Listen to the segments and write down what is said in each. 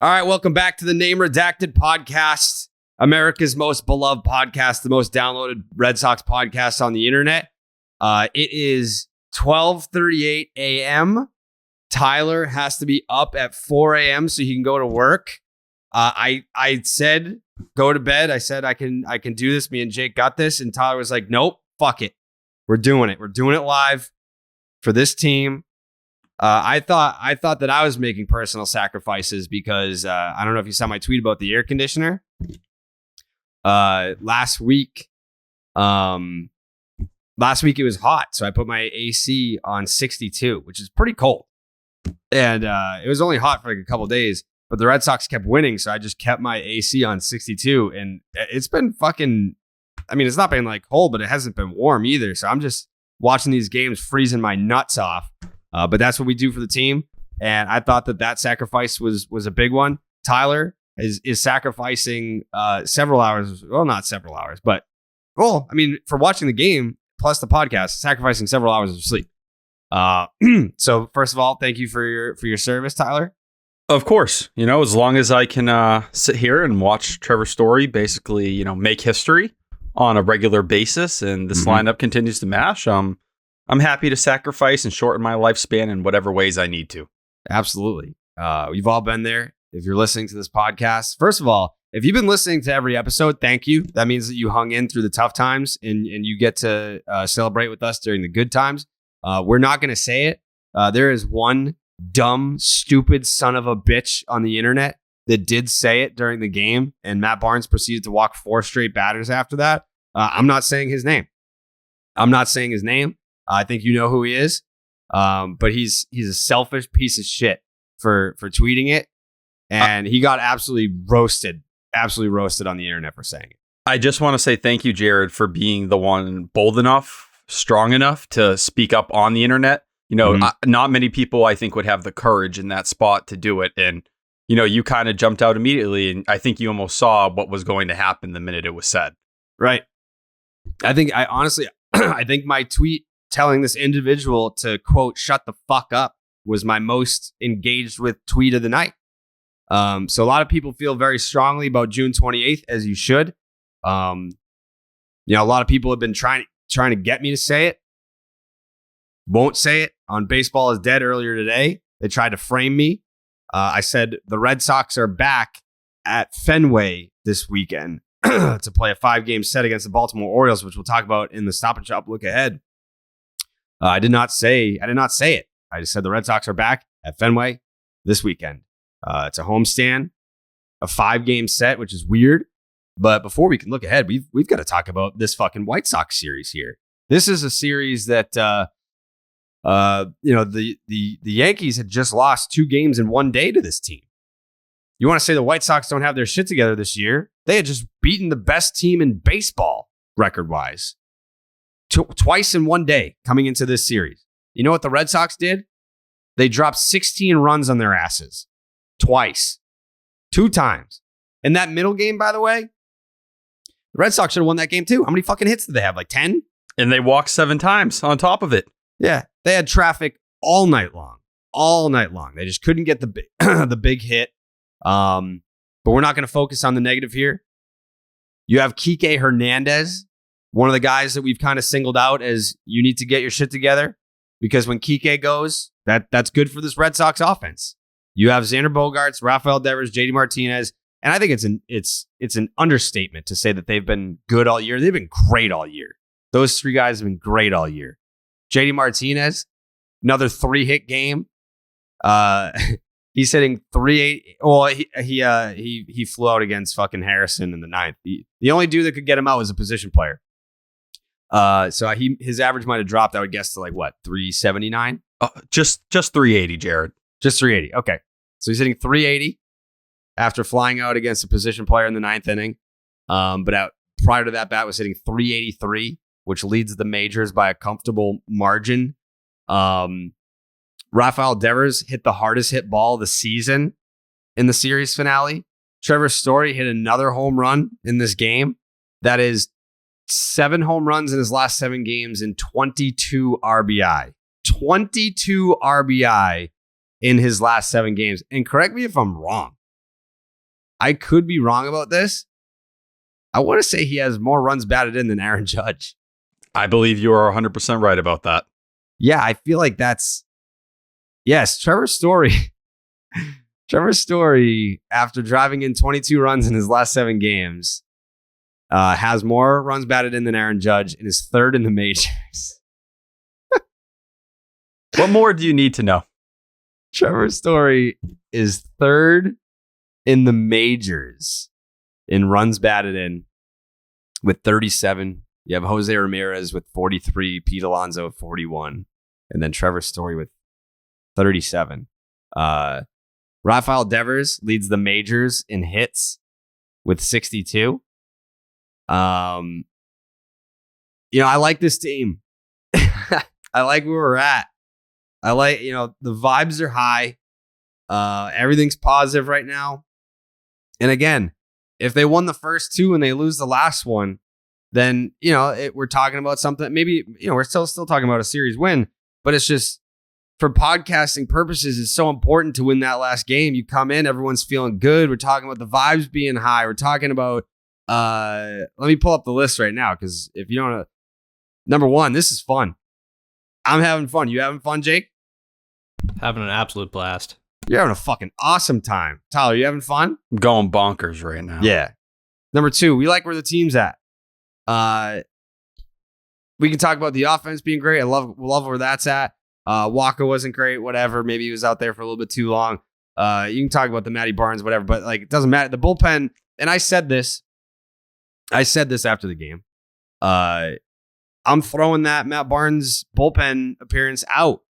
All right, welcome back to the Name Redacted podcast, America's most beloved podcast, the most downloaded Red Sox podcast on the internet. It is 12:38 a.m. Tyler has to be up at 4 a.m. so he can go to work. I said go to bed. I said I can do this. Me and Jake got this, and Tyler was like, "Nope, fuck it, we're doing it. We're doing it live for this team." I thought that I was making personal sacrifices because I don't know if you saw my tweet about the air conditioner. Last week it was hot, so I put my AC on 62, which is pretty cold. And it was only hot for like a couple days, but the Red Sox kept winning, so I just kept my AC on 62, and it's been fucking. I mean, it's not been like cold, but it hasn't been warm either. So I'm just watching these games, freezing my nuts off. But that's what we do for the team. And I thought that sacrifice was a big one. Tyler is sacrificing several hours. Well, not several hours, but I mean, for watching the game plus the podcast, sacrificing several hours of sleep. So first of all, thank you for your service, Tyler. Of course, as long as I can sit here and watch Trevor Story basically, make history on a regular basis, and this lineup continues to mash. I'm happy to sacrifice and shorten my lifespan in whatever ways I need to. Absolutely. You've all been there. If you're listening to this podcast, first of all, if you've been listening to every episode, thank you. That means that you hung in through the tough times and you get to celebrate with us during the good times. We're not going to say it. There is one dumb, stupid son of a bitch on the internet that did say it during the game, and Matt Barnes proceeded to walk 4 straight batters after that. I'm not saying his name. I think you know who he is, but he's a selfish piece of shit for tweeting it, and he got absolutely roasted on the internet for saying it. I just want to say thank you, Jared, for being the one bold enough, strong enough to speak up on the internet. Not many people, I think, would have the courage in that spot to do it, and you kind of jumped out immediately, and I think you almost saw what was going to happen the minute it was said. Right. I think my tweet telling this individual to, quote, shut the fuck up was my most engaged with tweet of the night. So a lot of people feel very strongly about June 28th, as you should. A lot of people have been trying to get me to say it. Won't say it. On Baseball is Dead earlier today, they tried to frame me. I said the Red Sox are back at Fenway this weekend to play a 5-game set against the Baltimore Orioles, which we'll talk about in the Stop and Shop look ahead. I did not say it. I just said the Red Sox are back at Fenway this weekend. It's a homestand, a 5-game set, which is weird. But before we can look ahead, we've got to talk about this fucking White Sox series here. This is a series that the Yankees had just lost 2 games in one day to this team. You want to say the White Sox don't have their shit together this year? They had just beaten the best team in baseball record-wise. Twice in one day coming into this series. You know what the Red Sox did? They dropped 16 runs on their asses. Twice. 2 times. In that middle game, by the way, the Red Sox should have won that game too. How many fucking hits did they have? Like 10? And they walked 7 times on top of it. Yeah. They had traffic all night long. All night long. They just couldn't get the big hit. But we're not going to focus on the negative here. You have Kike Hernandez, one of the guys that we've kind of singled out as you need to get your shit together, because when Kike goes, that's good for this Red Sox offense. You have Xander Bogaerts, Rafael Devers, JD Martinez, and I think it's an understatement to say that they've been good all year. They've been great all year. Those 3 guys have been great all year. JD Martinez, another 3-hit game. He's hitting 380. Well, he flew out against fucking Harrison in the 9th. The only dude that could get him out was a position player. So his average might have dropped, I would guess, to like what, 379? Just 380, Jared. Just 380. Okay. So he's hitting 380 after flying out against a position player in the 9th inning. But prior to that bat was hitting 383, which leads the majors by a comfortable margin. Rafael Devers hit the hardest hit ball of the season in the series finale. Trevor Story hit another home run in this game. That is 7 home runs in his last 7 games and 22 RBI. 22 RBI in his last 7 games. And correct me if I'm wrong. I could be wrong about this. I want to say he has more runs batted in than Aaron Judge. I believe you are 100% right about that. Yeah, I feel like that's... Yes, Trevor Story. Trevor Story, after driving in 22 runs in his last 7 games, has more runs batted in than Aaron Judge and is third in the majors. What more do you need to know? Trevor Story is third in the majors in runs batted in with 37. You have Jose Ramirez with 43, Pete Alonso with 41, and then Trevor Story with 37. Rafael Devers leads the majors in hits with 62. I like this team. I like where we're at. I like, the vibes are high. Everything's positive right now. And again, if they won the first 2 and they lose the last one, then, we're talking about something. Maybe, we're still talking about a series win, but it's just for podcasting purposes, it's so important to win that last game. You come in, everyone's feeling good. We're talking about the vibes being high. We're talking about, let me pull up the list right now. Cause if you don't, number 1, this is fun. I'm having fun. You having fun, Jake? Having an absolute blast. You're having a fucking awesome time. Tyler, you having fun? I'm going bonkers right now. Yeah. Number 2, we like where the team's at. We can talk about the offense being great. I love where that's at. Walker wasn't great, whatever. Maybe he was out there for a little bit too long. You can talk about the Matty Barnes, whatever, but it doesn't matter. The bullpen, and I said this after the game. I'm throwing that Matt Barnes bullpen appearance out.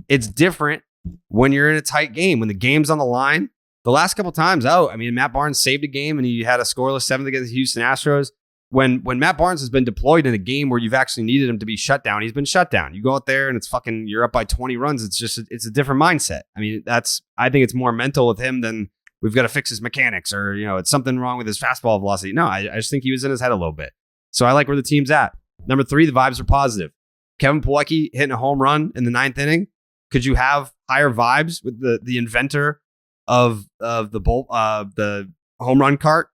It's different when you're in a tight game, when the game's on the line. The last couple times out, Matt Barnes saved a game and he had a scoreless 7th against the Houston Astros. When Matt Barnes has been deployed in a game where you've actually needed him to be shut down, he's been shut down. You go out there and you're up by 20 runs. It's a different mindset. I think it's more mental with him than we've got to fix his mechanics or, it's something wrong with his fastball velocity. No, I just think he was in his head a little bit. So I like where the team's at. Number 3, the vibes are positive. Kevin Plawecki hitting a home run in the 9th inning. Could you have higher vibes with the inventor of the home run cart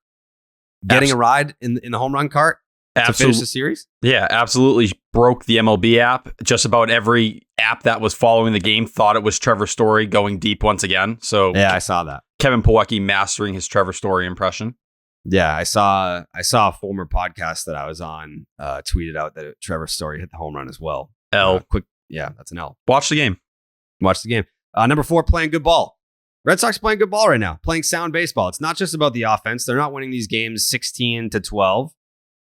getting a ride in the home run cart to finish the series? Yeah, absolutely. Broke the MLB app. Just about every app that was following the game thought it was Trevor Story going deep once again. So yeah, I saw that. Kevin Plawecki mastering his Trevor Story impression. Yeah, I saw a former podcast that I was on tweeted out that Trevor Story hit the home run as well. That's an L. Watch the game. Number 4, playing good ball. Red Sox playing good ball right now, playing sound baseball. It's not just about the offense. They're not winning these games 16-12.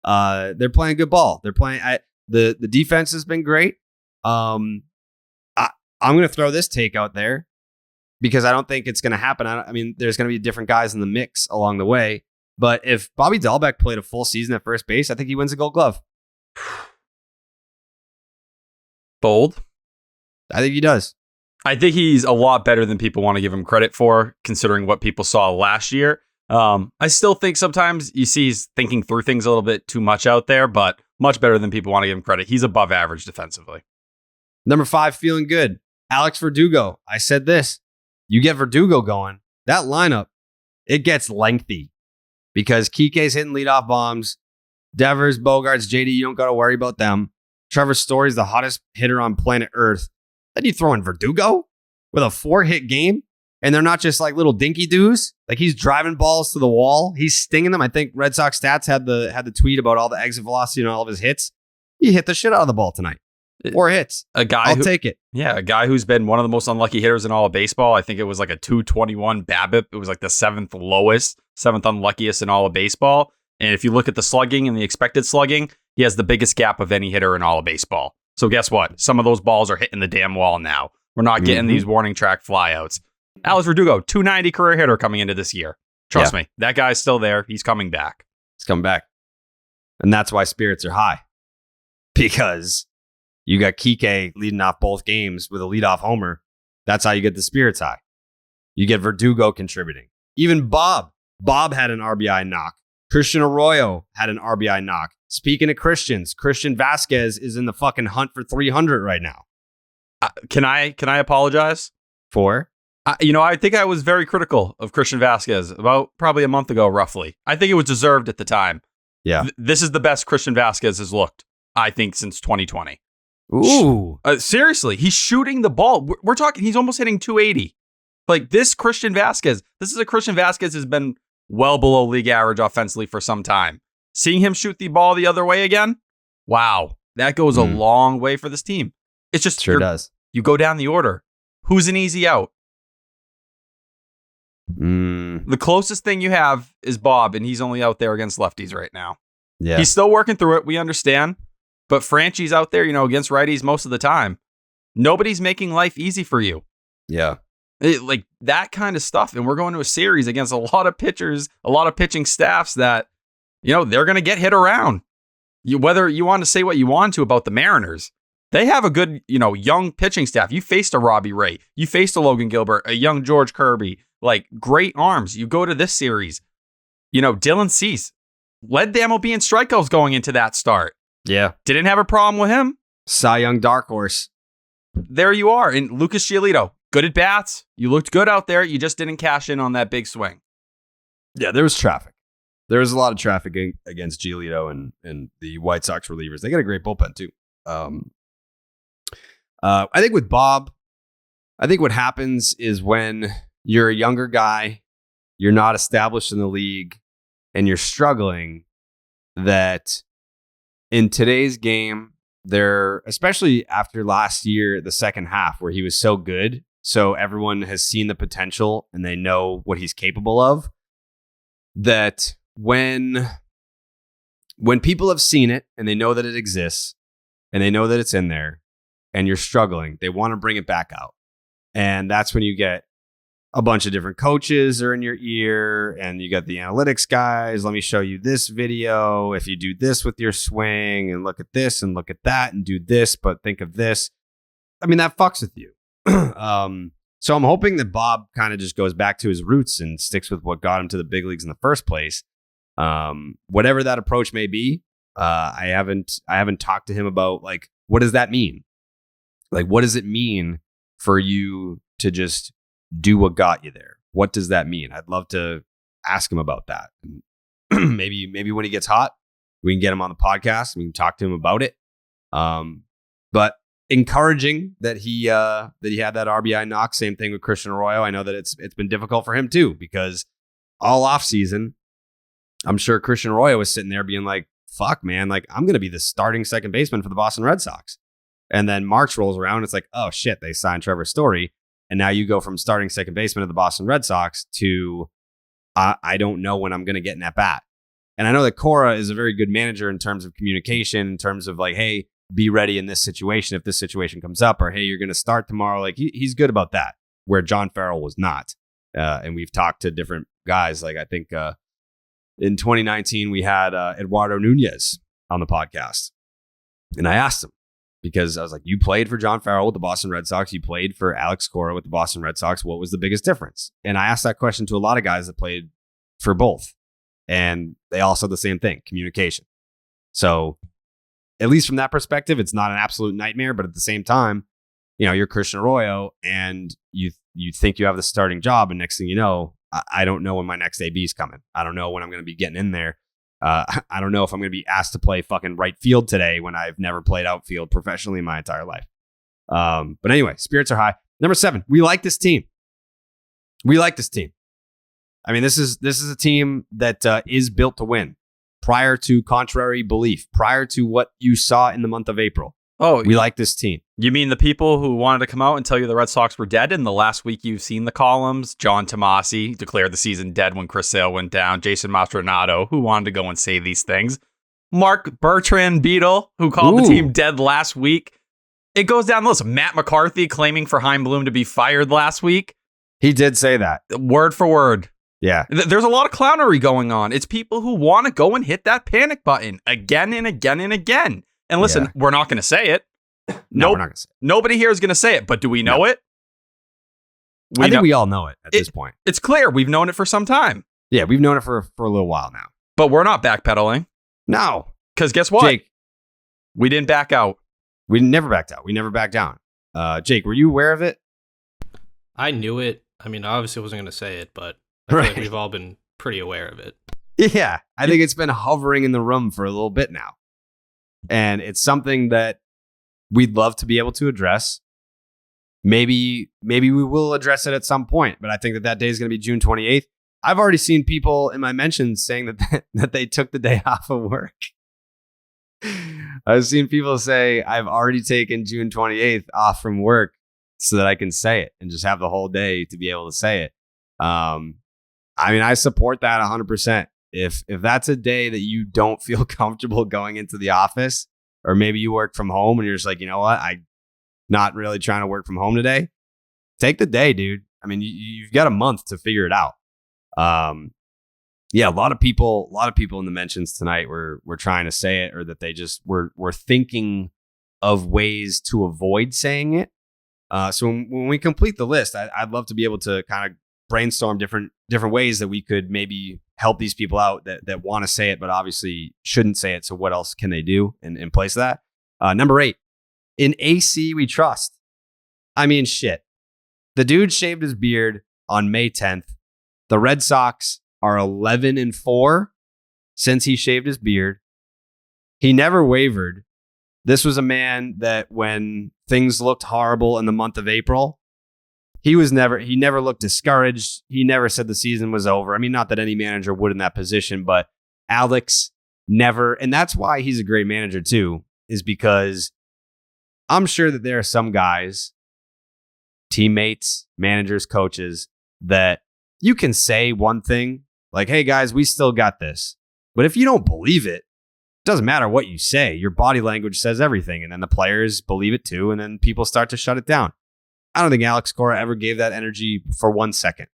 They're playing good ball. They're playing. The defense has been great. I'm going to throw this take out there because I don't think it's going to happen. There's going to be different guys in the mix along the way. But if Bobby Dahlbeck played a full season at first base, I think he wins a Gold Glove. Bold. I think he does. I think he's a lot better than people want to give him credit for, considering what people saw last year. I still think sometimes you see he's thinking through things a little bit too much out there, but much better than people want to give him credit. He's above average defensively. Number 5, feeling good. Alex Verdugo. I said this. You get Verdugo going, that lineup, it gets lengthy because Kike's hitting leadoff bombs. Devers, Bogarts, JD, you don't got to worry about them. Trevor Story's the hottest hitter on planet Earth. Then you throw in Verdugo with a 4-hit game, and they're not just like little dinky doos. Like he's driving balls to the wall. He's stinging them. I think Red Sox Stats had the tweet about all the exit velocity and all of his hits. He hit the shit out of the ball tonight. 4 hits. I'll take it. Yeah, a guy who's been one of the most unlucky hitters in all of baseball. I think it was like a 221 BABIP. It was like the 7th lowest, 7th unluckiest in all of baseball. And if you look at the slugging and the expected slugging, he has the biggest gap of any hitter in all of baseball. So guess what? Some of those balls are hitting the damn wall now. We're not getting these warning track flyouts. Alex Verdugo, 290 career hitter coming into this year. Trust me, that guy's still there. He's coming back. He's coming back. And that's why spirits are high. Because you got Kike leading off both games with a leadoff homer. That's how you get the spirits high. You get Verdugo contributing. Even Bob had an RBI knock. Christian Arroyo had an RBI knock. Speaking of Christians, Christian Vazquez is in the fucking hunt for 300 right now. Can I apologize? For? I think I was very critical of Christian Vazquez about probably a month ago, roughly. I think it was deserved at the time. Yeah. This is the best Christian Vazquez has looked, I think, since 2020. Ooh. Seriously, he's shooting the ball. We're talking, he's almost hitting 280. Like this Christian Vazquez, this is a Christian Vazquez has been well below league average offensively for some time. Seeing him shoot the ball the other way again, wow, that goes a long way for this team. It's just sure does. You go down the order. Who's an easy out? The closest thing you have is Bob, and he's only out there against lefties right now. Yeah, he's still working through it. We understand, but Franchi's out there, against righties most of the time. Nobody's making life easy for you. Yeah. Like that kind of stuff. And we're going to a series against a lot of pitchers, a lot of pitching staffs that, they're going to get hit around. Whether you want to say what you want to about the Mariners, they have a good, young pitching staff. You faced a Robbie Ray. You faced a Logan Gilbert, a young George Kirby, like great arms. You go to this series, Dylan Cease led the MLB in strikeouts going into that start. Yeah. Didn't have a problem with him. Cy Young dark horse. There you are. And Lucas Giolito, good at bats. You looked good out there. You just didn't cash in on that big swing. Yeah, there was traffic. There was a lot of traffic against Giolito and the White Sox relievers. They got a great bullpen too. I think with Bob, I think what happens is when you're a younger guy, you're not established in the league, and you're struggling, that in today's game, especially after last year, the second half where he was so good, so everyone has seen the potential and they know what he's capable of, that when people have seen it and they know that it exists and they know that it's in there and you're struggling, they want to bring it back out. And that's when you get a bunch of different coaches are in your ear and you got the analytics guys. Let me show you this video. If you do this with your swing and look at this and look at that and do this, but think of this. I mean, that fucks with you. So I'm hoping that Bob kind of just goes back to his roots and sticks with what got him to the big leagues in the first place. Whatever that approach may be, I haven't talked to him about, like, what does that mean? Like, what does it mean for you to just do what got you there? What does that mean? I'd love to ask him about that. maybe when he gets hot, we can get him on the podcast. We can talk to him about it. But encouraging that he had that RBI knock. Same thing with Christian Arroyo. I know that it's been difficult for him too, because all off season, I'm sure Christian Arroyo was sitting there being like, "Fuck, man! Like, I'm going to be the starting second baseman for the Boston Red Sox." And then March rolls around. It's like, oh shit, they signed Trevor Story. And now you go from starting second baseman of the Boston Red Sox to, I don't know when I'm going to get an at-bat. And I know that Cora is a very good manager in terms of communication, in terms of like, hey, be ready in this situation if this situation comes up, or hey, you're going to start tomorrow. Like he's good about that, where John Farrell was not. And we've talked to different guys. Like I think in 2019, we had Eduardo Nunez on the podcast. And I asked him, because I was like, you played for John Farrell with the Boston Red Sox. You played for Alex Cora with the Boston Red Sox. What was the biggest difference? And I asked that question to a lot of guys that played for both. And they all said the same thing, communication. So at least from that perspective, it's not an absolute nightmare. But at the same time, you're Christian Arroyo and you think you have the starting job. And next thing you know, I don't know when my next AB is coming. I don't know when I'm going to be getting in there. I don't know if I'm going to be asked to play fucking right field today when I've never played outfield professionally in my entire life. But anyway, spirits are high. Number 7, we like this team. I mean, this is a team that is built to win. Prior to contrary belief, prior to what you saw in the month of April. Oh, we like this team. You mean the people who wanted to come out and tell you the Red Sox were dead in the last week you've seen the columns? John Tomasi declared the season dead when Chris Sale went down. Jason Mastronato, who wanted to go and say these things. Mark Bertrand Beadle, who called the team dead last week. It goes down the list. Matt McCarthy claiming for Chaim Bloom to be fired last week. He did say that. Word for word. Yeah. There's a lot of clownery going on. It's people who want to go and hit that panic button again and again and again. And listen, we're not going to say it. No, we're not going to say it. Nobody here is going to say it, but do we know it? I think we all know it at this point. It's clear. We've known it for some time. Yeah, we've known it for a little while now. But we're not backpedaling. No. Because guess what? Jake, we didn't back out. We never backed out. We never backed down. Jake, were you aware of it? I knew it. I mean, obviously I wasn't going to say it, but I feel like we've all been pretty aware of it. Yeah, I think it's been hovering in the room for a little bit now. And it's something that we'd love to be able to address. Maybe we will address it at some point, but I think that day is going to be June 28th. I've already seen people in my mentions saying that they took the day off of work. I've seen people say, I've already taken June 28th off from work so that I can say it and just have the whole day to be able to say it. I mean, I support that 100%. If that's a day that you don't feel comfortable going into the office, or maybe you work from home and you're just like, you know what, I'm not really trying to work from home today, take the day, dude. I mean, you've got a month to figure it out. Yeah, a lot of people in the mentions tonight were trying to say it, or that they just were thinking of ways to avoid saying it. So when we complete the list, I'd love to be able to kind of brainstorm different ways that we could maybe help these people out that want to say it, but obviously shouldn't say it. So what else can they do in place of that? Number 8, in AC we trust. I mean, shit. The dude shaved his beard on May 10th. The Red Sox are 11-4 since he shaved his beard. He never wavered. This was a man that when things looked horrible in the month of April, he never looked discouraged. He never said the season was over. I mean, not that any manager would in that position, but Alex never. And that's why he's a great manager too, is because I'm sure that there are some guys, teammates, managers, coaches, that you can say one thing like, hey guys, we still got this. But if you don't believe it, it doesn't matter what you say. Your body language says everything. And then the players believe it too. And then people start to shut it down. I don't think Alex Cora ever gave that energy for 1 second.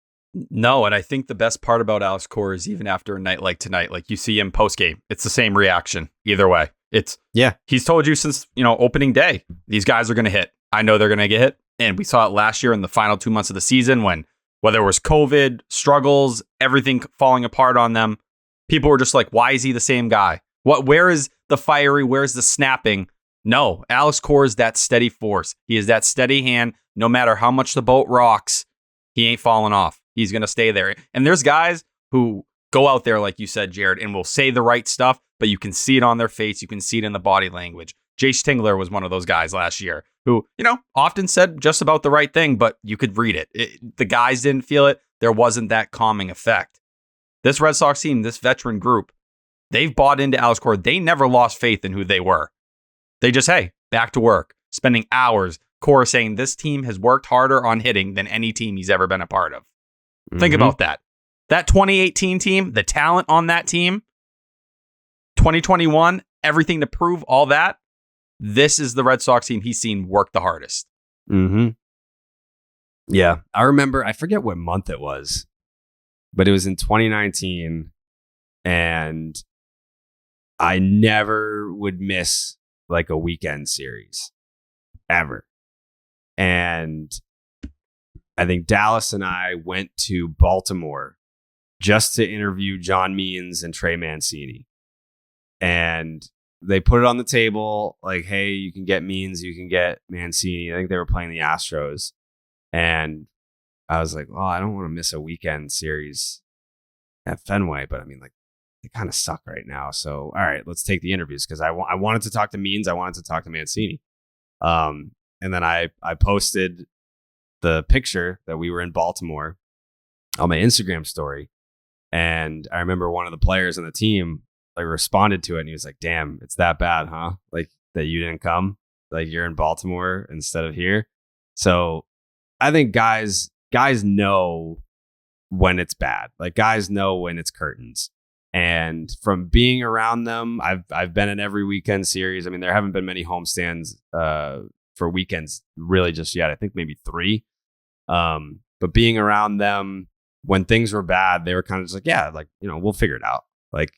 No, and I think the best part about Alex Cora is even after a night like tonight, like you see him post game, it's the same reaction either way. He's told you since, opening day, these guys are going to hit. I know they're going to get hit. And we saw it last year in the final 2 months of the season when, whether it was COVID, struggles, everything falling apart on them, people were just like, why is he the same guy? Where is the fiery? Where's the snapping? No, Alex Cora is that steady force. He is that steady hand. No matter how much the boat rocks, he ain't falling off. He's going to stay there. And there's guys who go out there, like you said, Jared, and will say the right stuff, but you can see it on their face. You can see it in the body language. Jace Tingler was one of those guys last year who, often said just about the right thing, but you could read it. The guys didn't feel it. There wasn't that calming effect. This Red Sox team, this veteran group, they've bought into Alex Cora. They never lost faith in who they were. They just, hey, back to work, spending hours. Cora saying this team has worked harder on hitting than any team he's ever been a part of. Mm-hmm. Think about that. That 2018 team, the talent on that team, 2021, everything to prove all that. This is the Red Sox team he's seen work the hardest. Mm-hmm. Yeah, I remember, I forget what month it was, but it was in 2019, and I never would miss like a weekend series ever. And I think Dallas and I went to Baltimore just to interview John Means and Trey Mancini. And they put it on the table like, hey, you can get Means, you can get Mancini. I think they were playing the Astros. And I was like, well, I don't want to miss a weekend series at Fenway, but I mean, like, they kind of suck right now. So, all right, let's take the interviews, because I wanted to talk to Means. I wanted to talk to Mancini. And then I posted the picture that we were in Baltimore on my Instagram story. And I remember one of the players on the team like responded to it, and he was like, damn, it's that bad, huh? Like that you didn't come, like you're in Baltimore instead of here. So I think guys know when it's bad. Like guys know when it's curtains. And from being around them, I've been in every weekend series. I mean, there haven't been many homestands for weekends really just yet. I think maybe 3. But being around them when things were bad, they were kind of just like, yeah, like, we'll figure it out. Like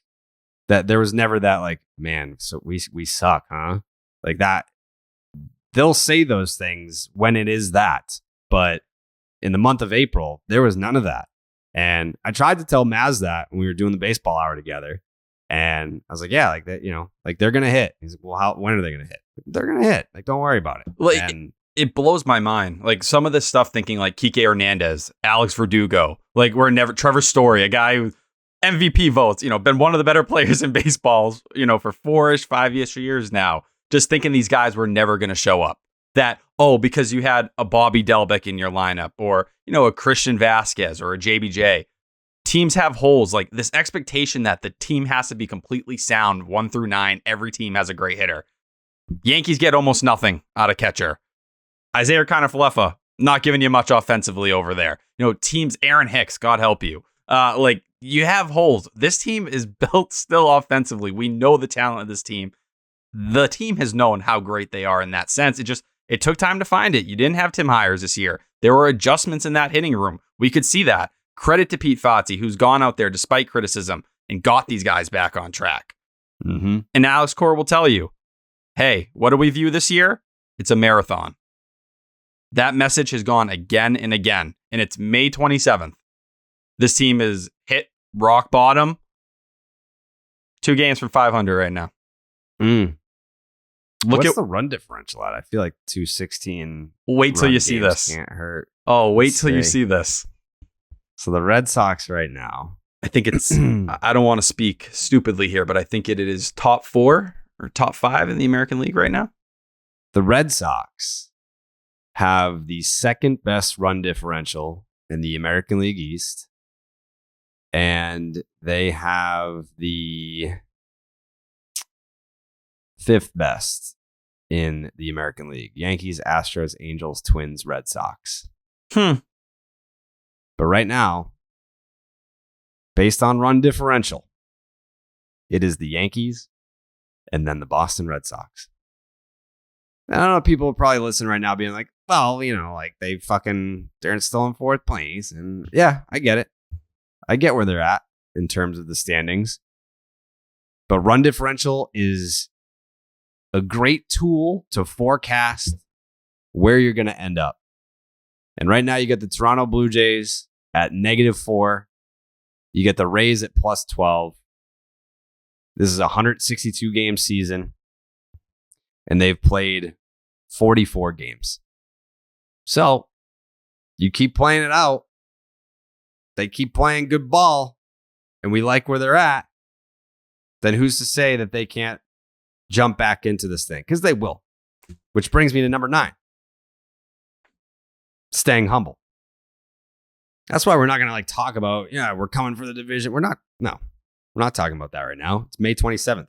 that, there was never that like, man, so we suck, huh? Like that. They'll say those things when it is that, but in the month of April, there was none of that. And I tried to tell Maz that when we were doing the baseball hour together. And I was like, yeah, like that, like they're going to hit. He's like, well, when are they going to hit? They're going to hit. Like, don't worry about it. Well, and it blows my mind. Like some of this stuff thinking like Kike Hernandez, Alex Verdugo, like we're never Trevor Story, a guy who MVP votes, been one of the better players in baseball, for 5-ish years now. Just thinking these guys were never going to show up. That, because you had a Bobby Delbeck in your lineup or, a Christian Vazquez or a JBJ. Teams have holes. Like this expectation that the team has to be completely sound 1 through 9. Every team has a great hitter. Yankees get almost nothing out of catcher. Isaiah Kiner-Falefa, not giving you much offensively over there. Teams, Aaron Hicks, God help you. You have holes. This team is built still offensively. We know the talent of this team. The team has known how great they are in that sense. It took time to find it. You didn't have Tim Hires this year. There were adjustments in that hitting room. We could see that. Credit to Pete Fazzi, who's gone out there despite criticism and got these guys back on track. Mm-hmm. And Alex Cora will tell you, hey, what do we view this year? It's a marathon. That message has gone again and again, and it's May 27th. This team is hit rock bottom. 2 games from 500 right now. What's the run differential at? I feel like 216. Wait till you see this. Can't hurt. Oh, wait till you see this. So the Red Sox right now. I think it's, I don't want to speak stupidly here, but I think it is top 4 or top 5 in the American League right now. The Red Sox have the second best run differential in the American League East. And they have the 5th best in the American League. Yankees, Astros, Angels, Twins, Red Sox. But right now, based on run differential, it is the Yankees and then the Boston Red Sox. I don't know, people will probably listen right now being like, well, they're still in 4th place. And yeah, I get it. I get where they're at in terms of the standings. But run differential is a great tool to forecast where you're going to end up. And right now you get the Toronto Blue Jays at -4. You get the Rays at +12. This is a 162 game season. And they've played 44 games. So you keep playing it out. They keep playing good ball. And we like where they're at. Then who's to say that they can't jump back into this thing? Because they will. Which brings me to number 9. Staying humble. That's why we're not going to talk about, we're coming for the division. We're not talking about that right now. It's May 27th.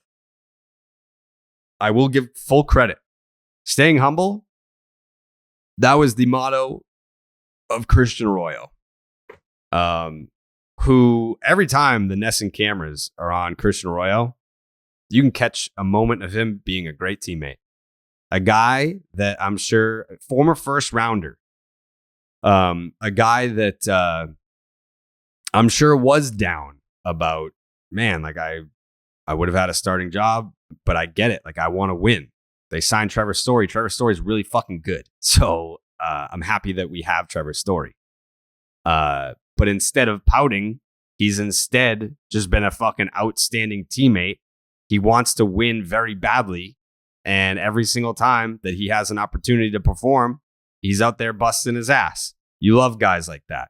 I will give full credit. Staying humble, that was the motto of Christian Arroyo. Who every time the Nesson cameras are on Christian Arroyo, you can catch a moment of him being a great teammate. A guy that I'm sure, former first rounder, a guy that I'm sure was down about, man, I would have had a starting job, but I get it. I want to win. They signed Trevor Story. Trevor Story is really fucking good. So I'm happy that we have Trevor Story. But instead of pouting, he's instead just been a fucking outstanding teammate. He wants to win very badly. And every single time that he has an opportunity to perform, he's out there busting his ass. You love guys like that,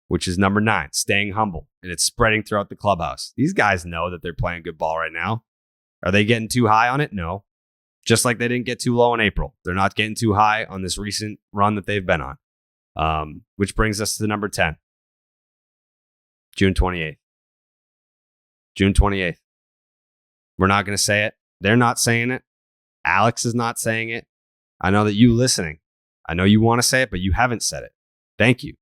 which is number 9, staying humble. And it's spreading throughout the clubhouse. These guys know that they're playing good ball right now. Are they getting too high on it? No. Just like they didn't get too low in April. They're not getting too high on this recent run that they've been on. Which brings us to number 10. June 28th. June 28th. We're not going to say it. They're not saying it. Alex is not saying it. I know that you listening, I know you want to say it, but you haven't said it. Thank you.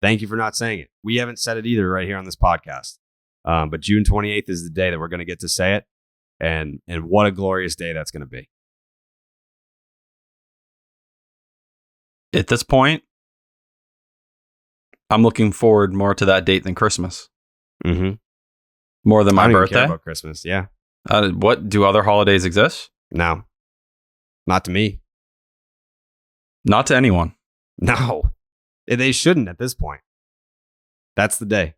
Thank you for not saying it. We haven't said it either right here on this podcast. But June 28th is the day that we're going to get to say it. And what a glorious day that's going to be. At this point, I'm looking forward more to that date than Christmas. Mm-hmm. More than my birthday. Care about Christmas, yeah. What do other holidays exist? No, not to me. Not to anyone. No, they shouldn't at this point. That's the day.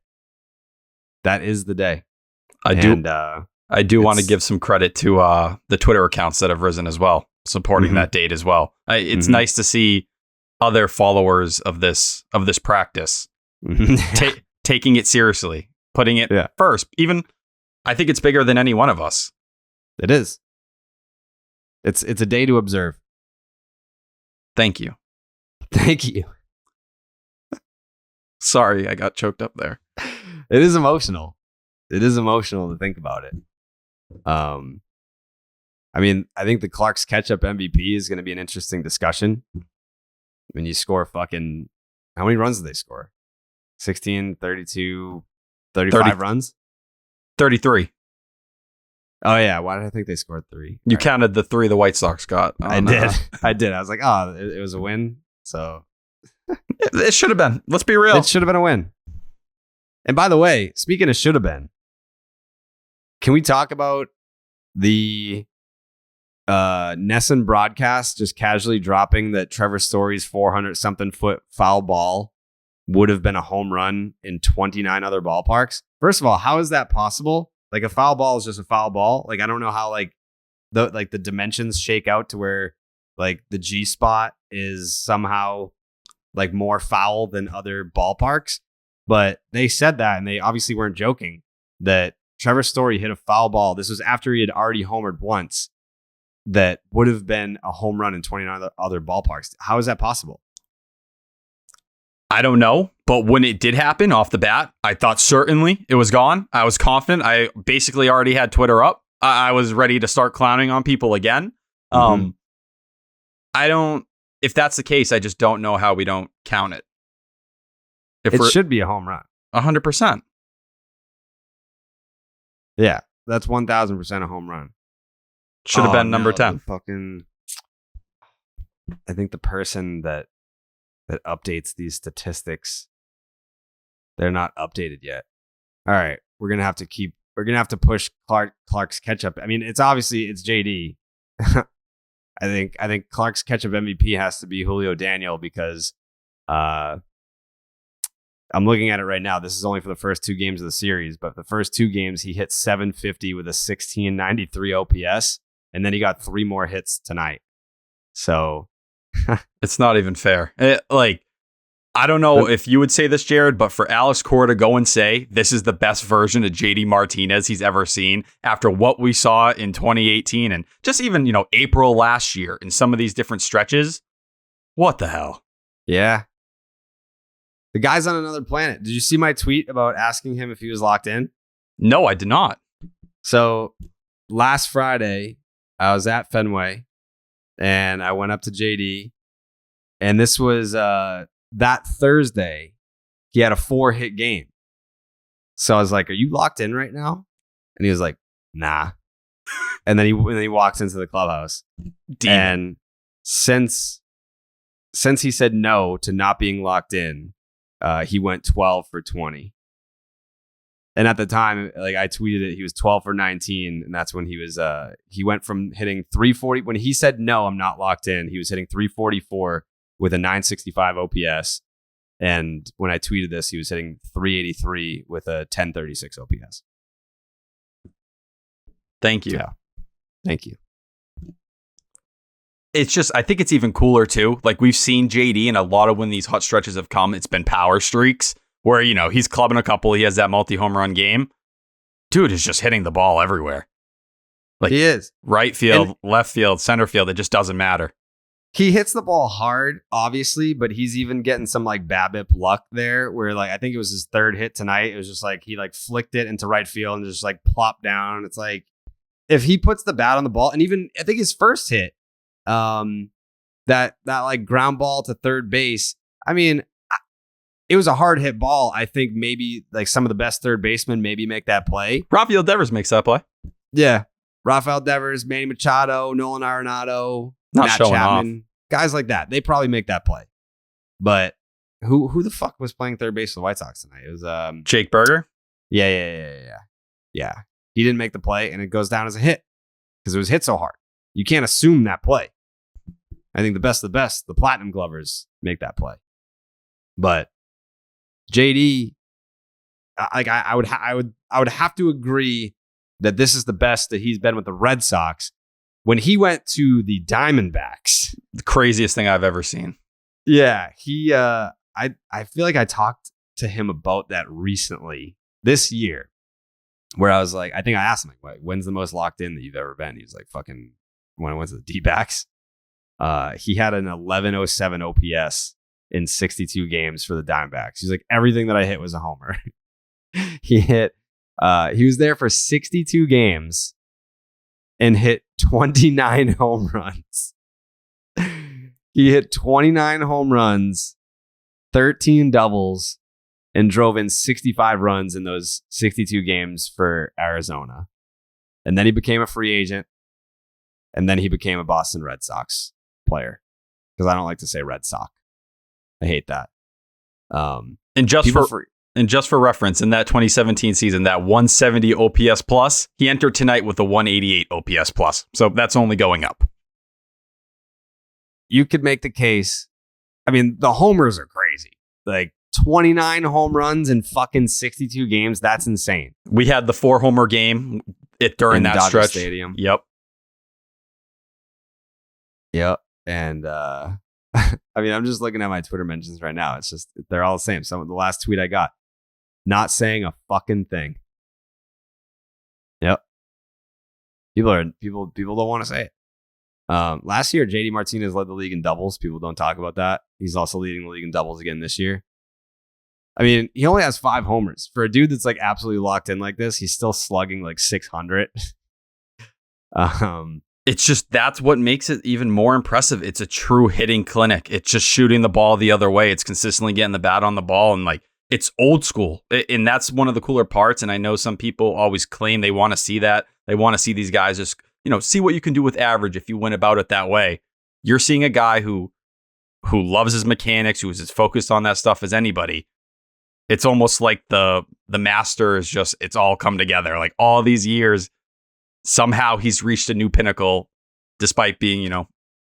That is the day. I do want to give some credit to the Twitter accounts that have risen as well. supporting that date as well. It's nice to see other followers of this practice taking it seriously, putting it first. Even I think it's bigger than any one of us. It is. It's a day to observe. Thank you. Thank you. Sorry, I got choked up there. It is emotional. It is emotional to think about it. I mean, I think the Clark's catch-up MVP is going to be an interesting discussion. When you score fucking... How many runs did they score? 16, 32, 35 runs? 33. Oh, yeah. Why did I think they scored 3? You counted the 3 the White Sox got. I did. I did. I was like, oh, it was a win. So... It should have been. Let's be real. It should have been a win. And by the way, speaking of should have been, can we talk about the Nesson broadcast just casually dropping that Trevor Story's 400-something foot foul ball would have been a home run in 29 other ballparks? First of all, how is that possible? Like, a foul ball is just a foul ball. Like, I don't know how the dimensions shake out to where like the G spot is somehow like more foul than other ballparks. But they said that, and they obviously weren't joking, that Trevor Story hit a foul ball. This was after he had already homered once. That would have been a home run in 29 other ballparks. How is that possible? I don't know. But when it did happen off the bat, I thought certainly it was gone. I was confident. I basically already had Twitter up. I was ready to start clowning on people again. If that's the case, I just don't know how we don't count it. It should be a home run. 100%. Yeah, that's 1,000% a home run. Should have been number 10. I think the person that updates these statistics, they're not updated yet. All right, we're gonna have to push Clark's catch-up. I mean, it's JD. I think Clark's catch-up MVP has to be Julio Daniel because I'm looking at it right now. This is only for the first 2 games of the series, but the first 2 games he hit 750 with a 1693 OPS, and then he got 3 more hits tonight. So it's not even fair. I don't know if you would say this, Jared, but for Alex Cora to go and say this is the best version of JD Martinez he's ever seen after what we saw in 2018 and just even, April last year in some of these different stretches. What the hell? Yeah. The guy's on another planet. Did you see my tweet about asking him if he was locked in? No, I did not. So last Friday, I was at Fenway and I went up to JD, and this was that Thursday, he had a 4-hit game. So I was like, are you locked in right now? And he was like, nah. And then he walks into the clubhouse. Demon. And since he said no to not being locked in, he went 12 for 20. And at the time, like I tweeted it, he was 12 for 19. And that's when he went from hitting 340. When he said, no, I'm not locked in, he was hitting 344 with a 965 OPS. And when I tweeted this, he was hitting 383 with a 1036 OPS. Thank you. Yeah. Thank you. It's just, I think it's even cooler too. Like we've seen JD and a lot of when these hot stretches have come, it's been power streaks where, he's clubbing a couple. He has that multi-home run game. Dude is just hitting the ball everywhere. Like he is. Right field, left field, center field. It just doesn't matter. He hits the ball hard, obviously, but he's even getting some like BABIP luck there where like I think it was his 3rd hit tonight. It was just like he like flicked it into right field and just like plopped down. It's like if he puts the bat on the ball, and even I think his first hit, that like ground ball to third base. I mean, it was a hard hit ball. I think maybe like some of the best third basemen maybe make that play. Rafael Devers makes that play. Yeah. Rafael Devers, Manny Machado, Nolan Arenado. Not Matt showing Chapman, off. Guys like that. They probably make that play. But who the fuck was playing third base for the White Sox tonight? It was Jake Berger? Yeah. He didn't make the play, and it goes down as a hit because it was hit so hard. You can't assume that play. I think the best of the best, the Platinum Glovers, make that play. But JD, I would have to agree that this is the best that he's been with the Red Sox. when he went to the Diamondbacks. The craziest thing I've ever seen. Yeah, he. I feel like I talked to him about that recently this year, where I was like, I think I asked him like, when's the most locked in that you've ever been? He was like, fucking when I went to the D-backs. He had an 1107 OPS in 62 games for the Diamondbacks. He's like, everything that I hit was a homer. He was there for 62 games and hit 29 home runs. He hit 29 home runs, 13 doubles, and drove in 65 runs in those 62 games for Arizona. And then he became a free agent. And then he became a Boston Red Sox player. Because I don't like to say Red Sox. I hate that. And just for reference, in that 2017 season, that 170 OPS plus, he entered tonight with a 188 OPS plus. So that's only going up. You could make the case. I mean, the homers are crazy. Like 29 home runs in fucking 62 games. That's insane. We had the 4-homer game during in that Dodger stretch. Stadium. Yep. And I mean, I'm just looking at my Twitter mentions right now. It's just, they're all the same. Some of the last tweet I got, not saying a fucking thing. Yep. People don't want to say it. Last year, JD Martinez led the league in doubles. People don't talk about that. He's also leading the league in doubles again this year. I mean, he only has 5 homers. For a dude that's like absolutely locked in like this, he's still slugging like 600. It's just, that's what makes it even more impressive. It's a true hitting clinic. It's just shooting the ball the other way. It's consistently getting the bat on the ball, and like, it's old school. And that's one of the cooler parts. And I know some people always claim they want to see that. They want to see these guys just, see what you can do with average if you went about it that way. You're seeing a guy who loves his mechanics, who is as focused on that stuff as anybody. It's almost like the master is just, it's all come together. Like all these years, somehow he's reached a new pinnacle despite being,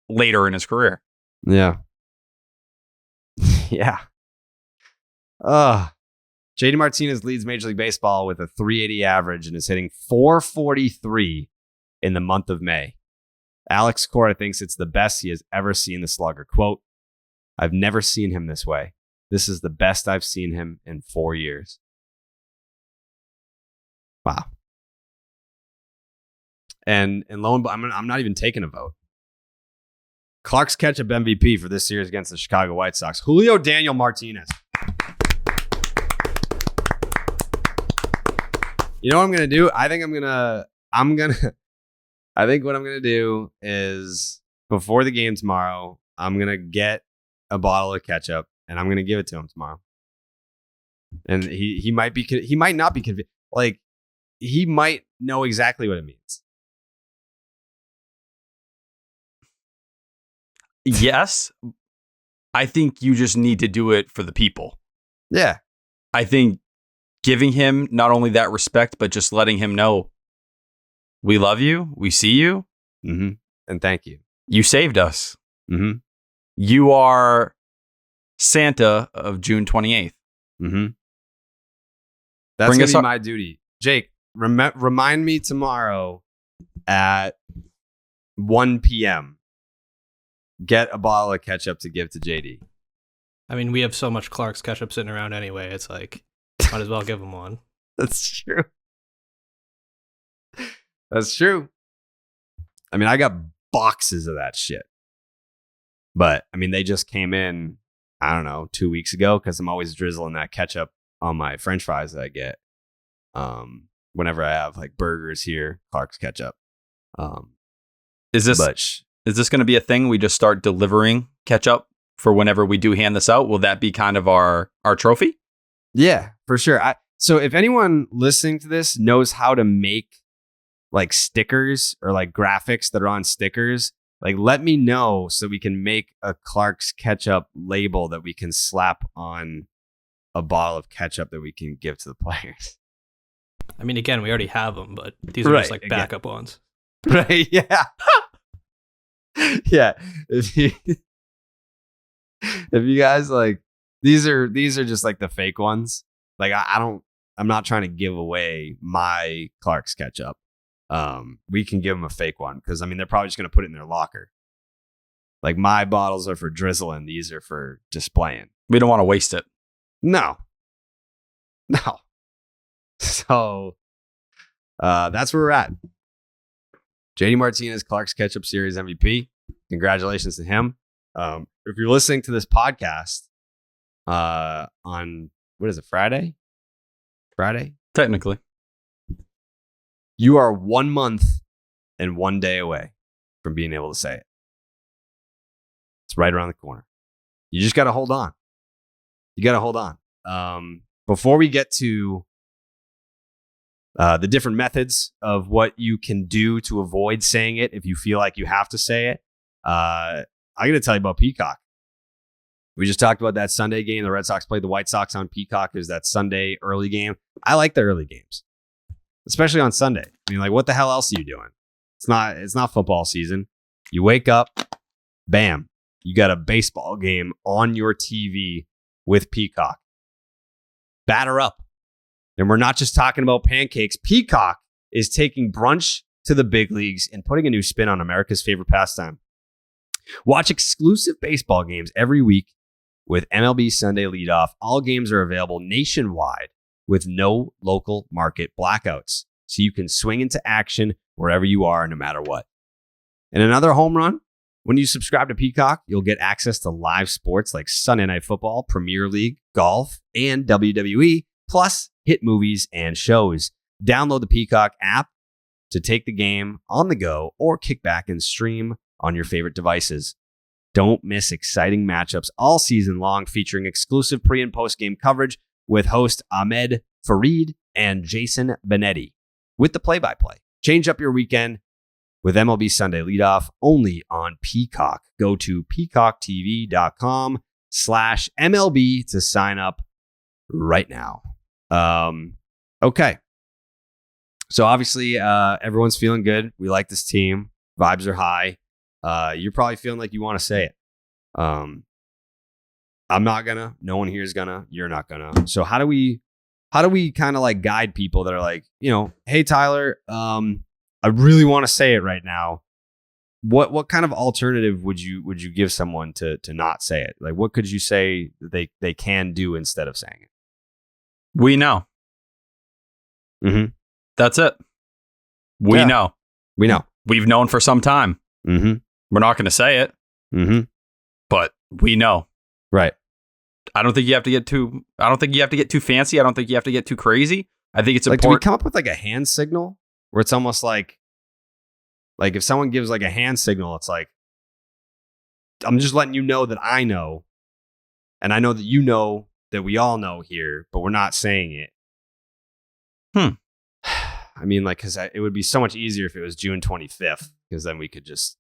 later in his career. Yeah. Yeah. JD Martinez leads Major League Baseball with a 380 average and is hitting 443 in the month of May. Alex Cora thinks it's the best he has ever seen the slugger. Quote, "I've never seen him this way. This is the best I've seen him in 4 years." Wow. And lo and behold, I'm not even taking a vote. Clark's catch-up MVP for this series against the Chicago White Sox, Julio Daniel Martinez. You know what I'm going to do? I think what I'm going to do is before the game tomorrow, I'm going to get a bottle of ketchup and I'm going to give it to him tomorrow. And he might not be convinced. Like, he might know exactly what it means. Yes. I think you just need to do it for the people. Yeah. I think giving him not only that respect, but just letting him know, we love you, we see you, and thank you. You saved us. Mm-hmm. You are Santa of June 28th. Mm-hmm. That's going to be my duty. Jake, remind me tomorrow at 1 p.m. Get a bottle of ketchup to give to JD. I mean, we have so much Clark's ketchup sitting around anyway. It's like, might as well give him one. That's true. That's true. I mean, I got boxes of that shit. But, I mean, they just came in, I don't know, 2 weeks ago because I'm always drizzling that ketchup on my French fries that I get. Whenever I have like burgers here, Clark's ketchup. Is this going to be a thing? We just start delivering ketchup for whenever we do hand this out? Will that be kind of our trophy? Yeah, for sure. So if anyone listening to this knows how to make like stickers or like graphics that are on stickers, like let me know so we can make a Clark's ketchup label that we can slap on a bottle of ketchup that we can give to the players. I mean, again, we already have them, but these are just like backup ones. Right, yeah. Yeah. If you guys like, these are just like the fake ones. Like I'm not trying to give away my Clark's ketchup. we can give them a fake one because, I mean, they're probably just going to put it in their locker. Like, my bottles are for drizzling. These are for displaying. We don't want to waste it. No. So that's where we're at. JD Martinez, Clark's Ketchup Series MVP. Congratulations to him. If you're listening to this podcast on, what is it, Friday? Technically. You are 1 month and 1 day away from being able to say it. It's right around the corner. You just got to hold on. Before we get to the different methods of what you can do to avoid saying it if you feel like you have to say it, I got to tell you about Peacock. We just talked about that Sunday game. The Red Sox played the White Sox on Peacock. Is that Sunday early game? I like the early games, especially on Sunday. I mean, like, what the hell else are you doing? It's not football season. You wake up, bam, you got a baseball game on your TV with Peacock. Batter up. And we're not just talking about pancakes. Peacock is taking brunch to the big leagues and putting a new spin on America's favorite pastime. Watch exclusive baseball games every week with MLB Sunday Leadoff. All games are available nationwide with no local market blackouts, so you can swing into action wherever you are, no matter what. And another home run, when you subscribe to Peacock, you'll get access to live sports like Sunday Night Football, Premier League, golf, and WWE, plus hit movies and shows. Download the Peacock app to take the game on the go or kick back and stream on your favorite devices. Don't miss exciting matchups all season long featuring exclusive pre- and post-game coverage with host Ahmed Fareed and Jason Benetti with the play-by-play. Change up your weekend with MLB Sunday Leadoff only on Peacock. Go to peacocktv.com/MLB to sign up right now. Okay. So obviously, everyone's feeling good. We like this team. Vibes are high. You're probably feeling like you want to say it. I'm not gonna. No one here is gonna. You're not gonna. So how do we kind of like guide people that are like, hey Tyler, I really want to say it right now. What kind of alternative would you give someone to not say it? Like, what could you say that they can do instead of saying it? We know. Mm-hmm. That's it. We know. We know. We've known for some time. Mm-hmm. We're not going to say it. Mm-hmm. But we know. Right. I don't think you have to get too fancy. I don't think you have to get too crazy. I think it's like, important. Do we come up with like a hand signal where it's almost like if someone gives like a hand signal, it's like, I'm just letting you know that I know, and I know that you know that we all know here, but we're not saying it. I mean, like, because it would be so much easier if it was June 25th, because then we could just.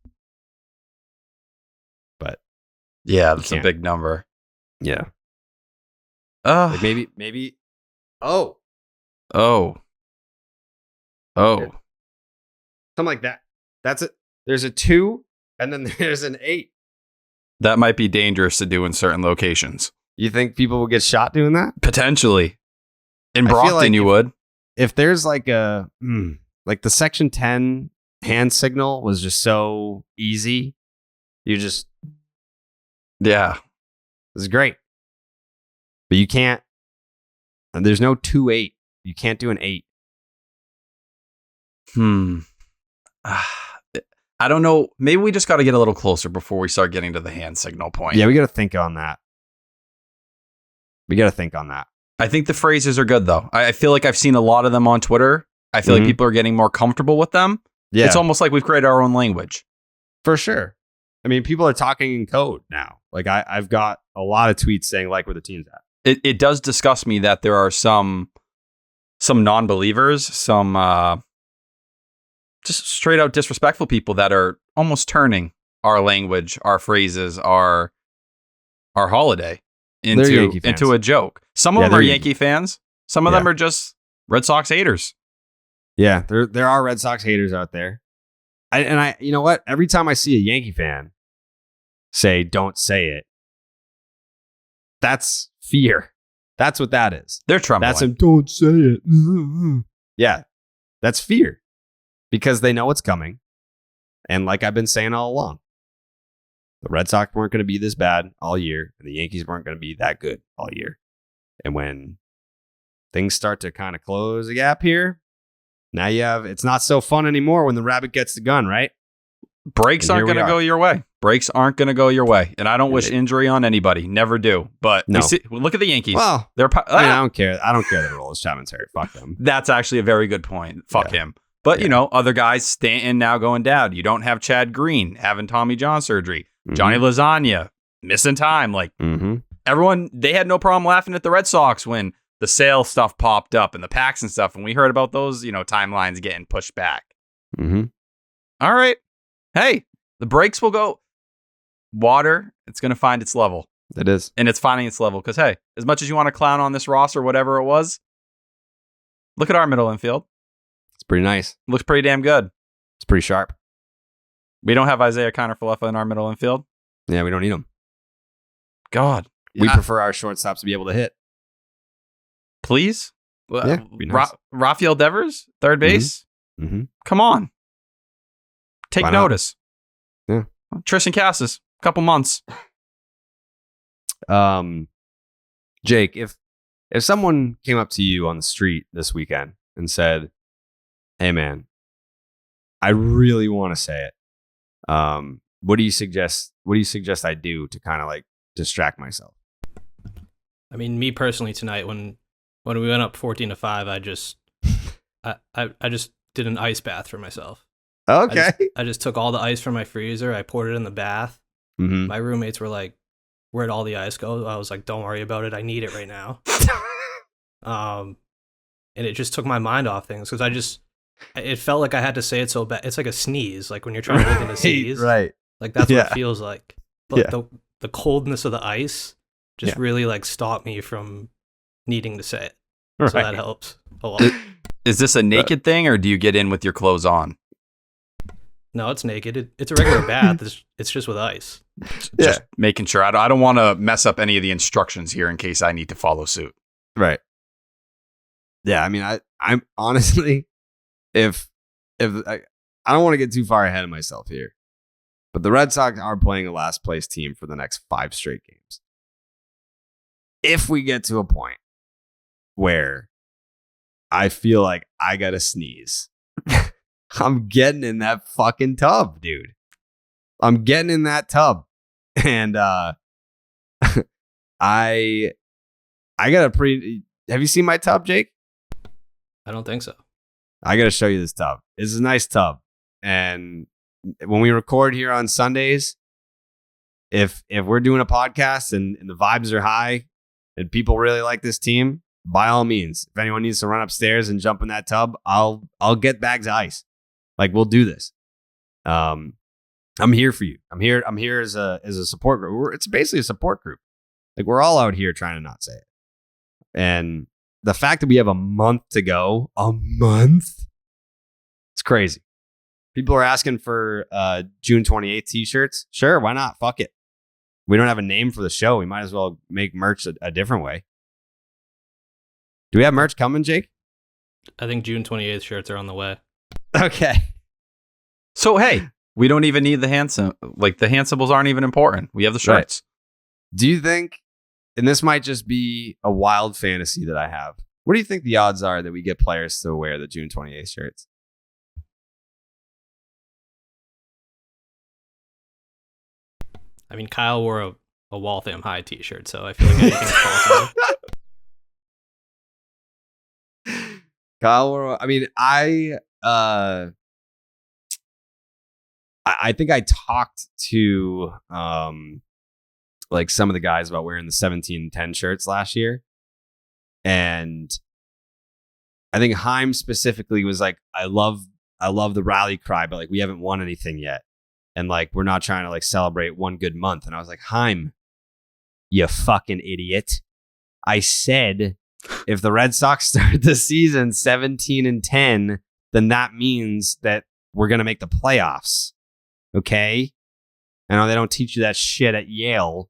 But yeah, that's a big number. Yeah. Like maybe. Oh. Something like that. That's it. There's a 2 and then there's an 8. That might be dangerous to do in certain locations. You think people will get shot doing that? Potentially. In Brockton, you would. If there's like the Section 10 hand signal was just so easy, this is great. But you can't, and there's no 2-8. You can't do an 8. I don't know. Maybe we just got to get a little closer before we start getting to the hand signal point. Yeah, we got to think on that. I think the phrases are good, though. I feel like I've seen a lot of them on Twitter. I feel like people are getting more comfortable with them. Yeah. It's almost like we've created our own language. For sure. I mean, people are talking in code now. Like, I've got a lot of tweets saying, like, where the team's at. It does disgust me that there are some non-believers, some just straight out disrespectful people that are almost turning our language, our phrases, our holiday into a joke. Some of them are Yankee fans. Some of them are just Red Sox haters. Yeah, there are Red Sox haters out there. I you know what? Every time I see a Yankee fan say, "Don't say it," that's fear. That's what that is. They're trembling. That's him. Don't say it. Yeah, that's fear. because they know what's coming. And like I've been saying all along, the Red Sox weren't going to be this bad all year, and the Yankees weren't going to be that good all year. And when things start to kind of close a gap here, now it's not so fun anymore when the rabbit gets the gun, right? Breaks aren't going to go your way. Breaks aren't going to go your way. And I don't wish injury on anybody. Never do. But look at the Yankees. Well, I don't care. I don't care that Aroldis Chapman's hurt. Fuck them. That's actually a very good point. Fuck him. But, other guys, Stanton now going down. You don't have Chad Green having Tommy John surgery. Mm-hmm. Johnny Lasagna missing time. Like, everyone, they had no problem laughing at the Red Sox when the Sale stuff popped up and the Paxton stuff. And we heard about those, timelines getting pushed back. Mm-hmm. All right. Hey, the breaks will go. Water, it's going to find its level. It is. And it's finding its level because, hey, as much as you want to clown on this roster, whatever it was, look at our middle infield. It's pretty nice. Looks pretty damn good. It's pretty sharp. We don't have Isaiah Kiner-Falefa in our middle infield. Yeah, we don't need him. God. We prefer our shortstops to be able to hit. Please? Yeah, nice. Rafael Devers, third base? Mm-hmm. Come on. Take notice. Yeah. Tristan Casas, couple months. Jake, if someone came up to you on the street this weekend and said, "Hey man, I really want to say it. What do you suggest I do to kind of like distract myself?" I mean, me personally tonight when we went up 14-5, I just did an ice bath for myself. Okay. I just took all the ice from my freezer. I poured it in the bath. Mm-hmm. My roommates were like, "Where'd all the ice go?" I was like, "Don't worry about it. I need it right now." And it just took my mind off things because it felt like I had to say it so bad. It's like a sneeze, like when you're trying to look in a sneeze. Right. Like that's what it feels like. But the coldness of the ice just really like stopped me from needing to say it. Right. So that helps a lot. Is this a naked thing or do you get in with your clothes on? No, it's naked. It's a regular bath. It's just with ice. Just making sure. I don't want to mess up any of the instructions here in case I need to follow suit. Right. Yeah, I mean, I'm honestly, if I don't want to get too far ahead of myself here, but the Red Sox are playing a last place team for the next 5 straight games. If we get to a point where I feel like I gotta sneeze, I'm getting in that fucking tub, dude. I'm getting in that tub. And I got a pretty... Have you seen my tub, Jake? I don't think so. I got to show you this tub. This is a nice tub. And when we record here on Sundays, if we're doing a podcast and the vibes are high and people really like this team, by all means, if anyone needs to run upstairs and jump in that tub, I'll get bags of ice. Like, we'll do this. I'm here for you. I'm here as a support group. It's basically a support group. Like, we're all out here trying to not say it. And the fact that we have a month to go, it's crazy. People are asking for June 28th t-shirts. Sure, why not? Fuck it. We don't have a name for the show. We might as well make merch a different way. Do we have merch coming, Jake? I think June 28th shirts are on the way. Okay. So, hey, we don't even need the hand the hand symbols aren't even important. We have the shirts. Right. Do you think, and this might just be a wild fantasy that I have, what do you think the odds are that we get players to wear the June 28th shirts? I mean, Kyle wore a Waltham High t-shirt, so I feel like anything's possible. Kyle, I mean, I think I talked to like some of the guys about wearing the 17-10 shirts last year. And I think Heim specifically was like, I love the rally cry, but like we haven't won anything yet. And like, we're not trying to like celebrate one good month. And I was like, Heim, you fucking idiot. I said, if the Red Sox start the season 17-10, then that means that we're going to make the playoffs. Okay? I know they don't teach you that shit at Yale,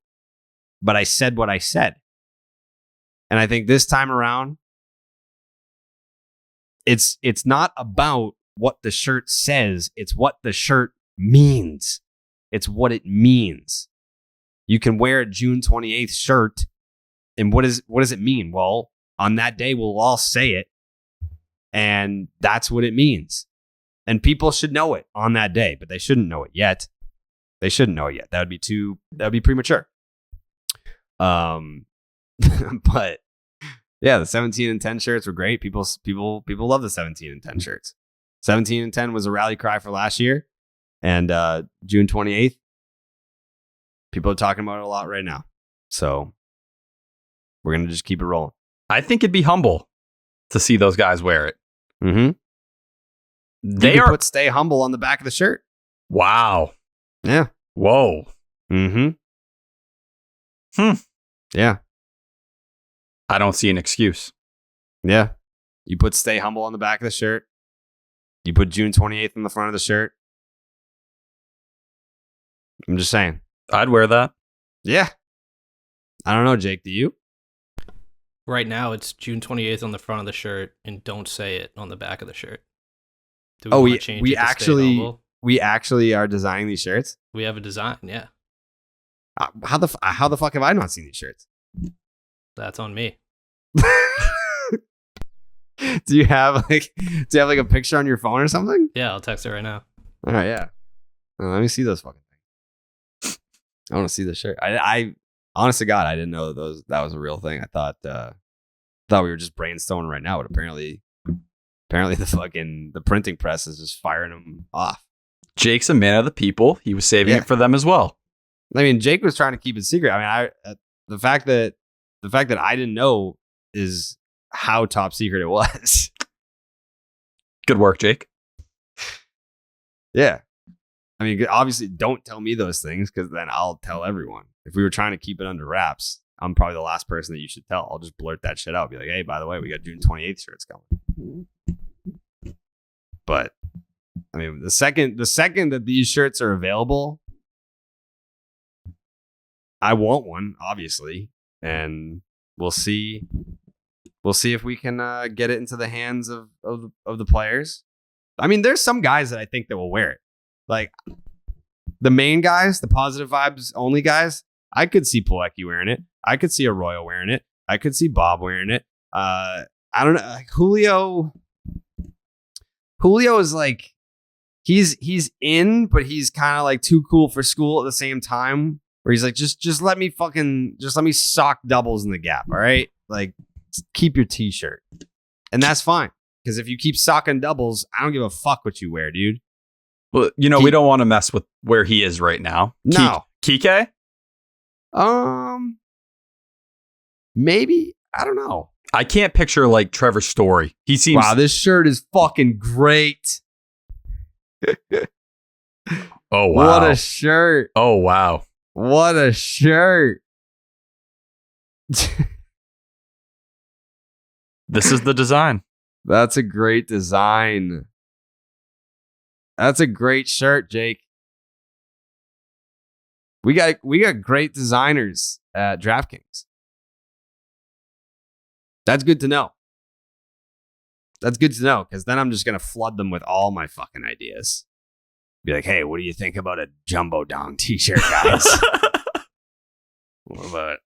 but I said what I said. And I think this time around, it's not about what the shirt says. It's what the shirt means. It's what it means. You can wear a June 28th shirt, and what does it mean? Well, on that day, we'll all say it, and that's what it means. And people should know it on that day, but they shouldn't know it yet. They shouldn't know it yet. That would be premature. But yeah, the 17 and 10 shirts were great. People love the 17 and 10 shirts. 17 and 10 was a rally cry for last year, and June 28th, people are talking about it a lot right now. So we're gonna just keep it rolling. I think it'd be humble to see those guys wear it. Mm-hmm. They are put "Stay Humble" on the back of the shirt. Wow. Yeah. Whoa. Mm-hmm. Yeah. I don't see an excuse. Yeah. You put "Stay Humble" on the back of the shirt. You put June 28th on the front of the shirt. I'm just saying. I'd wear that. Yeah. I don't know, Jake. Do you? Right now, it's June 28th on the front of the shirt, and "Don't Say It" on the back of the shirt. Do we want to change it to "Stay Humble"? We actually are designing these shirts. We have a design, yeah. How the fuck have I not seen these shirts? That's on me. Do you have like a picture on your phone or something? Yeah, I'll text it right now. All right, yeah. Let me see those fucking things. I want to see the shirt. I honest to God, I didn't know that was a real thing. I thought we were just brainstorming right now, but apparently the printing press is just firing them off. Jake's a man of the people. He was saving it for them as well. I mean, Jake was trying to keep it secret. I mean, the fact that I didn't know is how top secret it was. Good work, Jake. Yeah. I mean, obviously, don't tell me those things because then I'll tell everyone. If we were trying to keep it under wraps, I'm probably the last person that you should tell. I'll just blurt that shit out. Be like, hey, by the way, we got June 28th shirts coming. But I mean, the second that these shirts are available, I want one, obviously, and we'll see if we can get it into the hands of the players. I mean, there's some guys that I think that will wear it. Like the main guys, the positive vibes only guys, I could see Pilecki wearing it. I could see Arroyo wearing it. I could see Bob wearing it. I don't know. Like Julio is like he's in, but he's kind of like too cool for school at the same time. Where he's like, just let me sock doubles in the gap. All right, like keep your t-shirt, and that's fine. Because if you keep socking doubles, I don't give a fuck what you wear, dude. Well, we don't want to mess with where he is right now. No. Kike? Maybe. I don't know. I can't picture like Trevor Story. He seems... Wow, this shirt is fucking great. Oh, wow. What a shirt. Oh, wow. What a shirt. This is the design. That's a great design. That's a great shirt, Jake. We got great designers at DraftKings. That's good to know. That's good to know, because then I'm just going to flood them with all my fucking ideas. Be like, hey, what do you think about a Jumbo Dong t-shirt, guys? What about,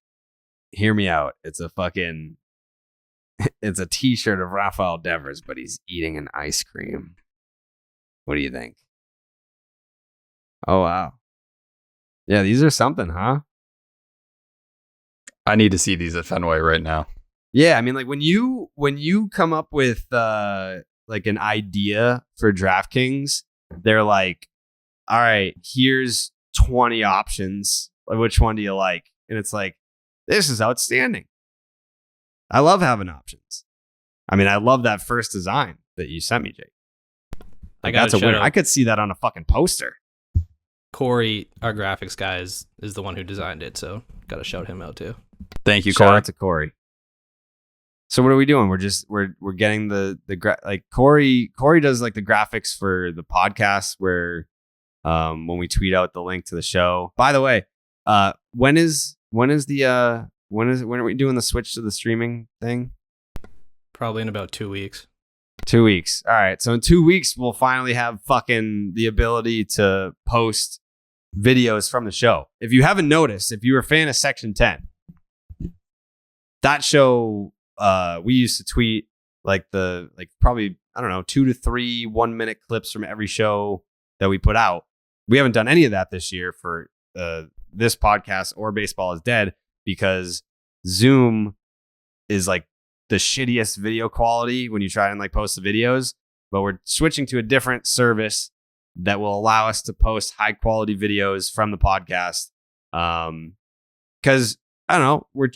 hear me out. It's a t-shirt of Rafael Devers, but he's eating an ice cream. What do you think? Oh, wow. Yeah, these are something, huh? I need to see these at Fenway right now. Yeah, I mean, like when you come up with like an idea for DraftKings, they're like, all right, here's 20 options. Like, which one do you like? And it's like, this is outstanding. I love having options. I mean, I love that first design that you sent me, Jake. Like, that's a winner. I could see that on a fucking poster. Corey, our graphics guy, is the one who designed it, so got to shout him out too. Thank you, Shout Corey. out to Corey. So what are we doing? We're getting like Corey does like the graphics for the podcast where when we tweet out the link to the show. By the way, when are we doing the switch to the streaming thing? Probably in about 2 weeks. 2 weeks. All right. So in 2 weeks, we'll finally have fucking the ability to post videos from the show. If you haven't noticed, if you're a fan of Section 10, that show, we used to tweet probably, I don't know, 2 to 3 1-minute clips from every show that we put out. We haven't done any of that this year for this podcast or Baseball is Dead because Zoom is like the shittiest video quality when you try and like post the videos, but we're switching to a different service that will allow us to post high quality videos from the podcast. Cause I don't know, we're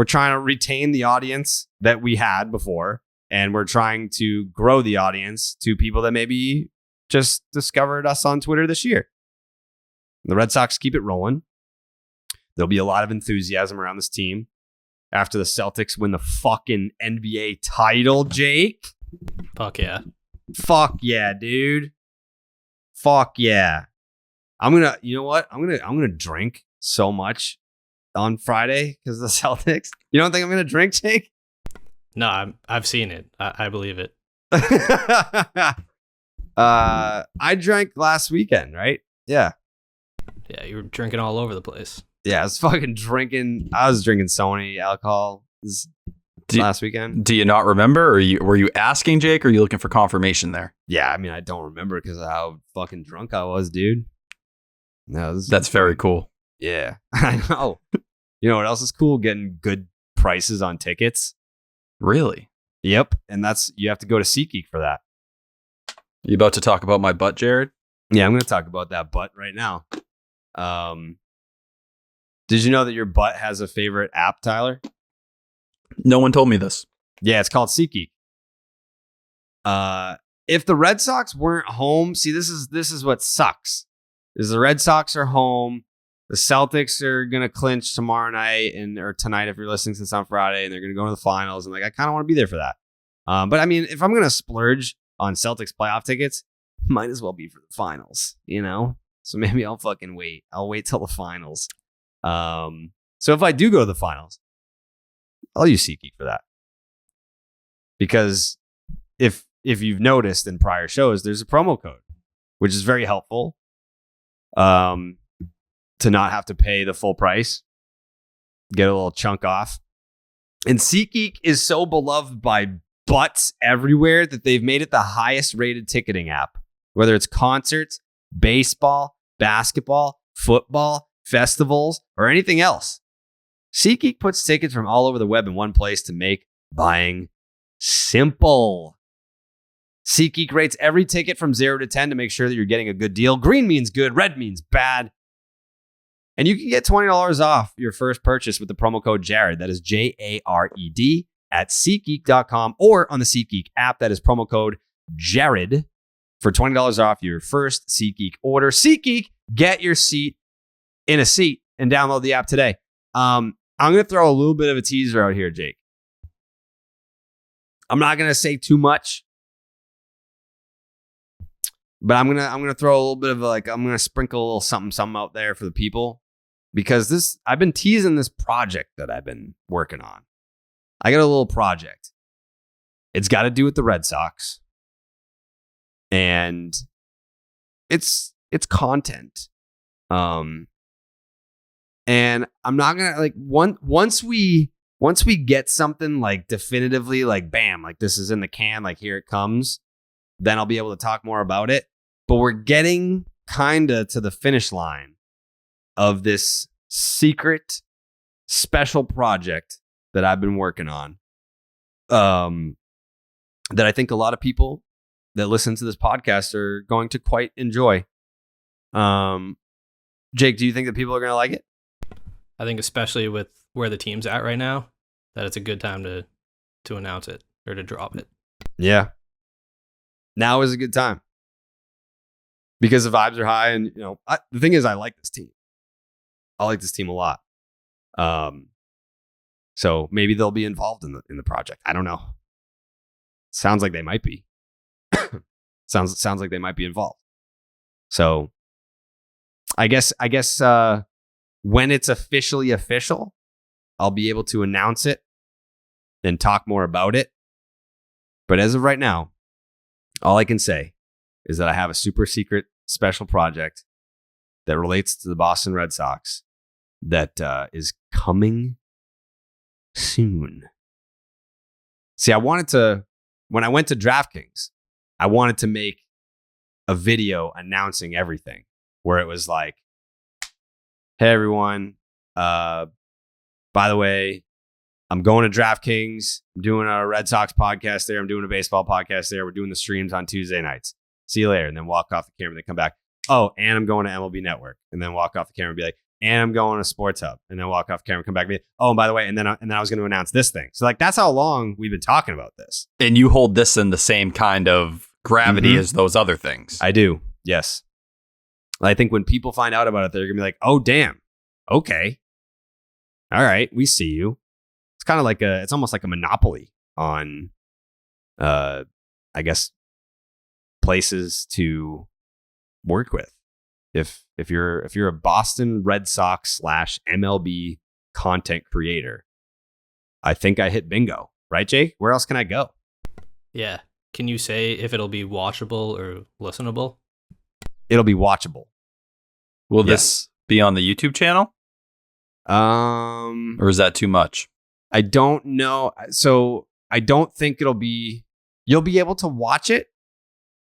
trying to retain the audience that we had before, and we're trying to grow the audience to people that maybe just discovered us on Twitter this year. The Red Sox keep it rolling. There'll be a lot of enthusiasm around this team after the Celtics win the fucking NBA title, Jake. Fuck yeah. Fuck yeah, dude. Fuck yeah. You know what? I'm gonna drink so much on Friday because of the Celtics. You don't think I'm gonna drink, Jake? No, I've seen it. I believe it. I drank last weekend, right? Yeah. Yeah, you were drinking all over the place. Yeah, I was fucking drinking. I was drinking so many alcohol last weekend. Do you not remember? Or were you asking Jake, or are you looking for confirmation there? Yeah, I mean, I don't remember because of how fucking drunk I was, dude. No, that's very cool. Yeah, I know. You know what else is cool? Getting good prices on tickets. Really? Yep, and you have to go to SeatGeek for that. You about to talk about my butt, Jared? Yeah, I'm going to talk about that butt right now. Did you know that your butt has a favorite app, Tyler? No one told me this. Yeah, it's called SeatGeek. If the Red Sox weren't home, see, this is what sucks. Is the Red Sox are home, the Celtics are gonna clinch tomorrow night or tonight if you're listening to this on Friday, and they're gonna go to the finals, and like I kind of want to be there for that. But I mean, if I'm gonna splurge on Celtics playoff tickets, might as well be for the finals, you know? So maybe I'll fucking wait. I'll wait till the finals. So if I do go to the finals, I'll use SeatGeek for that. Because if you've noticed in prior shows, there's a promo code, which is very helpful. To not have to pay the full price, get a little chunk off. And SeatGeek is so beloved by butts everywhere that they've made it the highest rated ticketing app, whether it's concerts, baseball, basketball, football, festivals, or anything else. SeatGeek puts tickets from all over the web in one place to make buying simple. SeatGeek rates every ticket from 0 to 10 to make sure that you're getting a good deal. Green means good, red means bad. And you can get $20 off your first purchase with the promo code Jared. That is JARED at SeatGeek.com or on the SeatGeek app. That is promo code Jared for $20 off your first SeatGeek order. SeatGeek, get your seat in a seat and download the app today. I'm going to throw a little bit of a teaser out here, Jake. I'm not going to say too much, but I'm gonna throw a little bit of I'm gonna sprinkle a little something out there for the people, because I've been teasing this project that I've been working on. I got a little project. It's got to do with the Red Sox, and it's content. And I'm not gonna once we get something like definitively bam, this is in the can, here it comes, then I'll be able to talk more about it. But we're getting kind of to the finish line of this secret special project that I've been working on. That I think a lot of people that listen to this podcast are going to quite enjoy. Jake, do you think that people are going to like it? I think especially with where the team's at right now, that it's a good time to announce it or to drop it. Yeah. Now is a good time. Because the vibes are high, and the thing is, I like this team. I like this team a lot. So maybe they'll be involved in the project. I don't know. Sounds like they might be. sounds like they might be involved. So I guess when it's officially official, I'll be able to announce it and talk more about it. But as of right now, all I can say is that I have a super secret special project that relates to the Boston Red Sox that is coming soon. See, when I went to DraftKings, I wanted to make a video announcing everything where it was like, hey, everyone, by the way, I'm going to DraftKings. I'm doing a Red Sox podcast there. I'm doing a baseball podcast there. We're doing the streams on Tuesday nights. See you later. And then walk off the camera. Then come back. Oh, and I'm going to MLB Network. And then walk off the camera and be like, and I'm going to Sports Hub. And then walk off the camera, come back and be like, oh, and by the way, and then I was going to announce this thing. So like, that's how long we've been talking about this. And you hold this in the same kind of gravity as those other things. I do. Yes. I think when people find out about it, they're going to be like, oh, damn. Okay. All right. We see you. It's kind of like it's almost like a monopoly on, I guess, places to work with. If you're a Boston Red Sox / MLB content creator, I think I hit bingo, right, Jake? Where else can I go? Yeah. Can you say if it'll be watchable or listenable? It'll be watchable. Will this be on the YouTube channel? Or is that too much? I don't know. So I don't think you'll be able to watch it.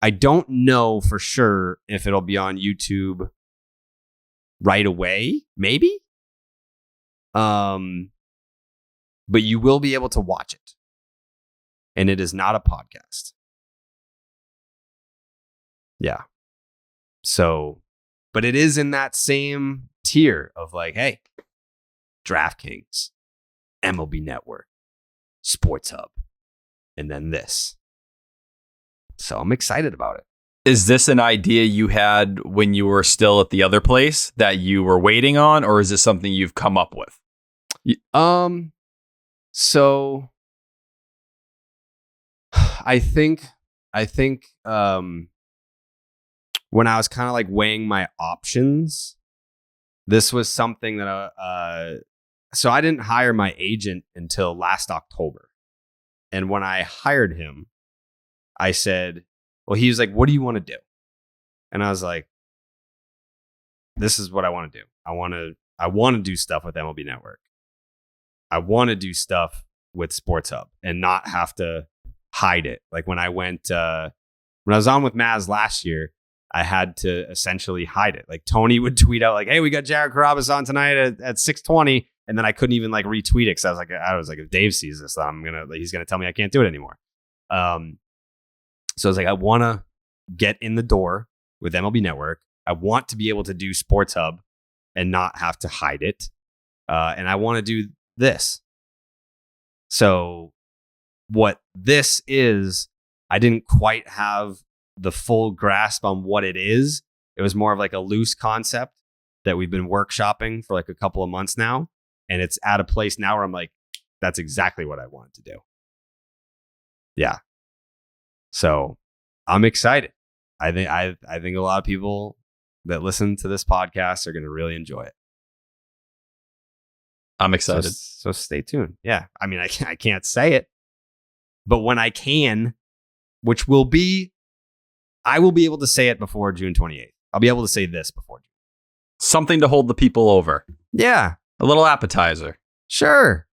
I don't know for sure if it'll be on YouTube right away. Maybe. But you will be able to watch it. And it is not a podcast. Yeah. So, but it is in that same tier of like, hey, DraftKings, MLB Network, Sports Hub, and then this. So I'm excited about it. Is this an idea you had when you were still at the other place that you were waiting on, or is this something you've come up with? So I think when I was kind of like weighing my options, this was something that so I didn't hire my agent until last October. And when I hired him, I said, well, he was like, what do you want to do? And I was like, this is what I want to do. I want to do stuff with MLB Network. I want to do stuff with Sports Hub and not have to hide it. Like when I was on with Maz last year, I had to essentially hide it. Like Tony would tweet out like, hey, we got Jared Carrabis on tonight at 6:20. And then I couldn't even like retweet it because I was like, if Dave sees this, he's gonna tell me I can't do it anymore. So I was like, I want to get in the door with MLB Network. I want to be able to do Sports Hub and not have to hide it. And I want to do this. So what this is, I didn't quite have the full grasp on what it is. It was more of like a loose concept that we've been workshopping for like a couple of months now. And it's at a place now where I'm like, that's exactly what I wanted to do. Yeah. So I'm excited. I think a lot of people that listen to this podcast are going to really enjoy it. I'm excited. So stay tuned. Yeah. I mean, I can't say it, but when I can, which will be, I will be able to say it before June 28th. I'll be able to say this before June. Something to hold the people over. Yeah. A little appetizer. Sure.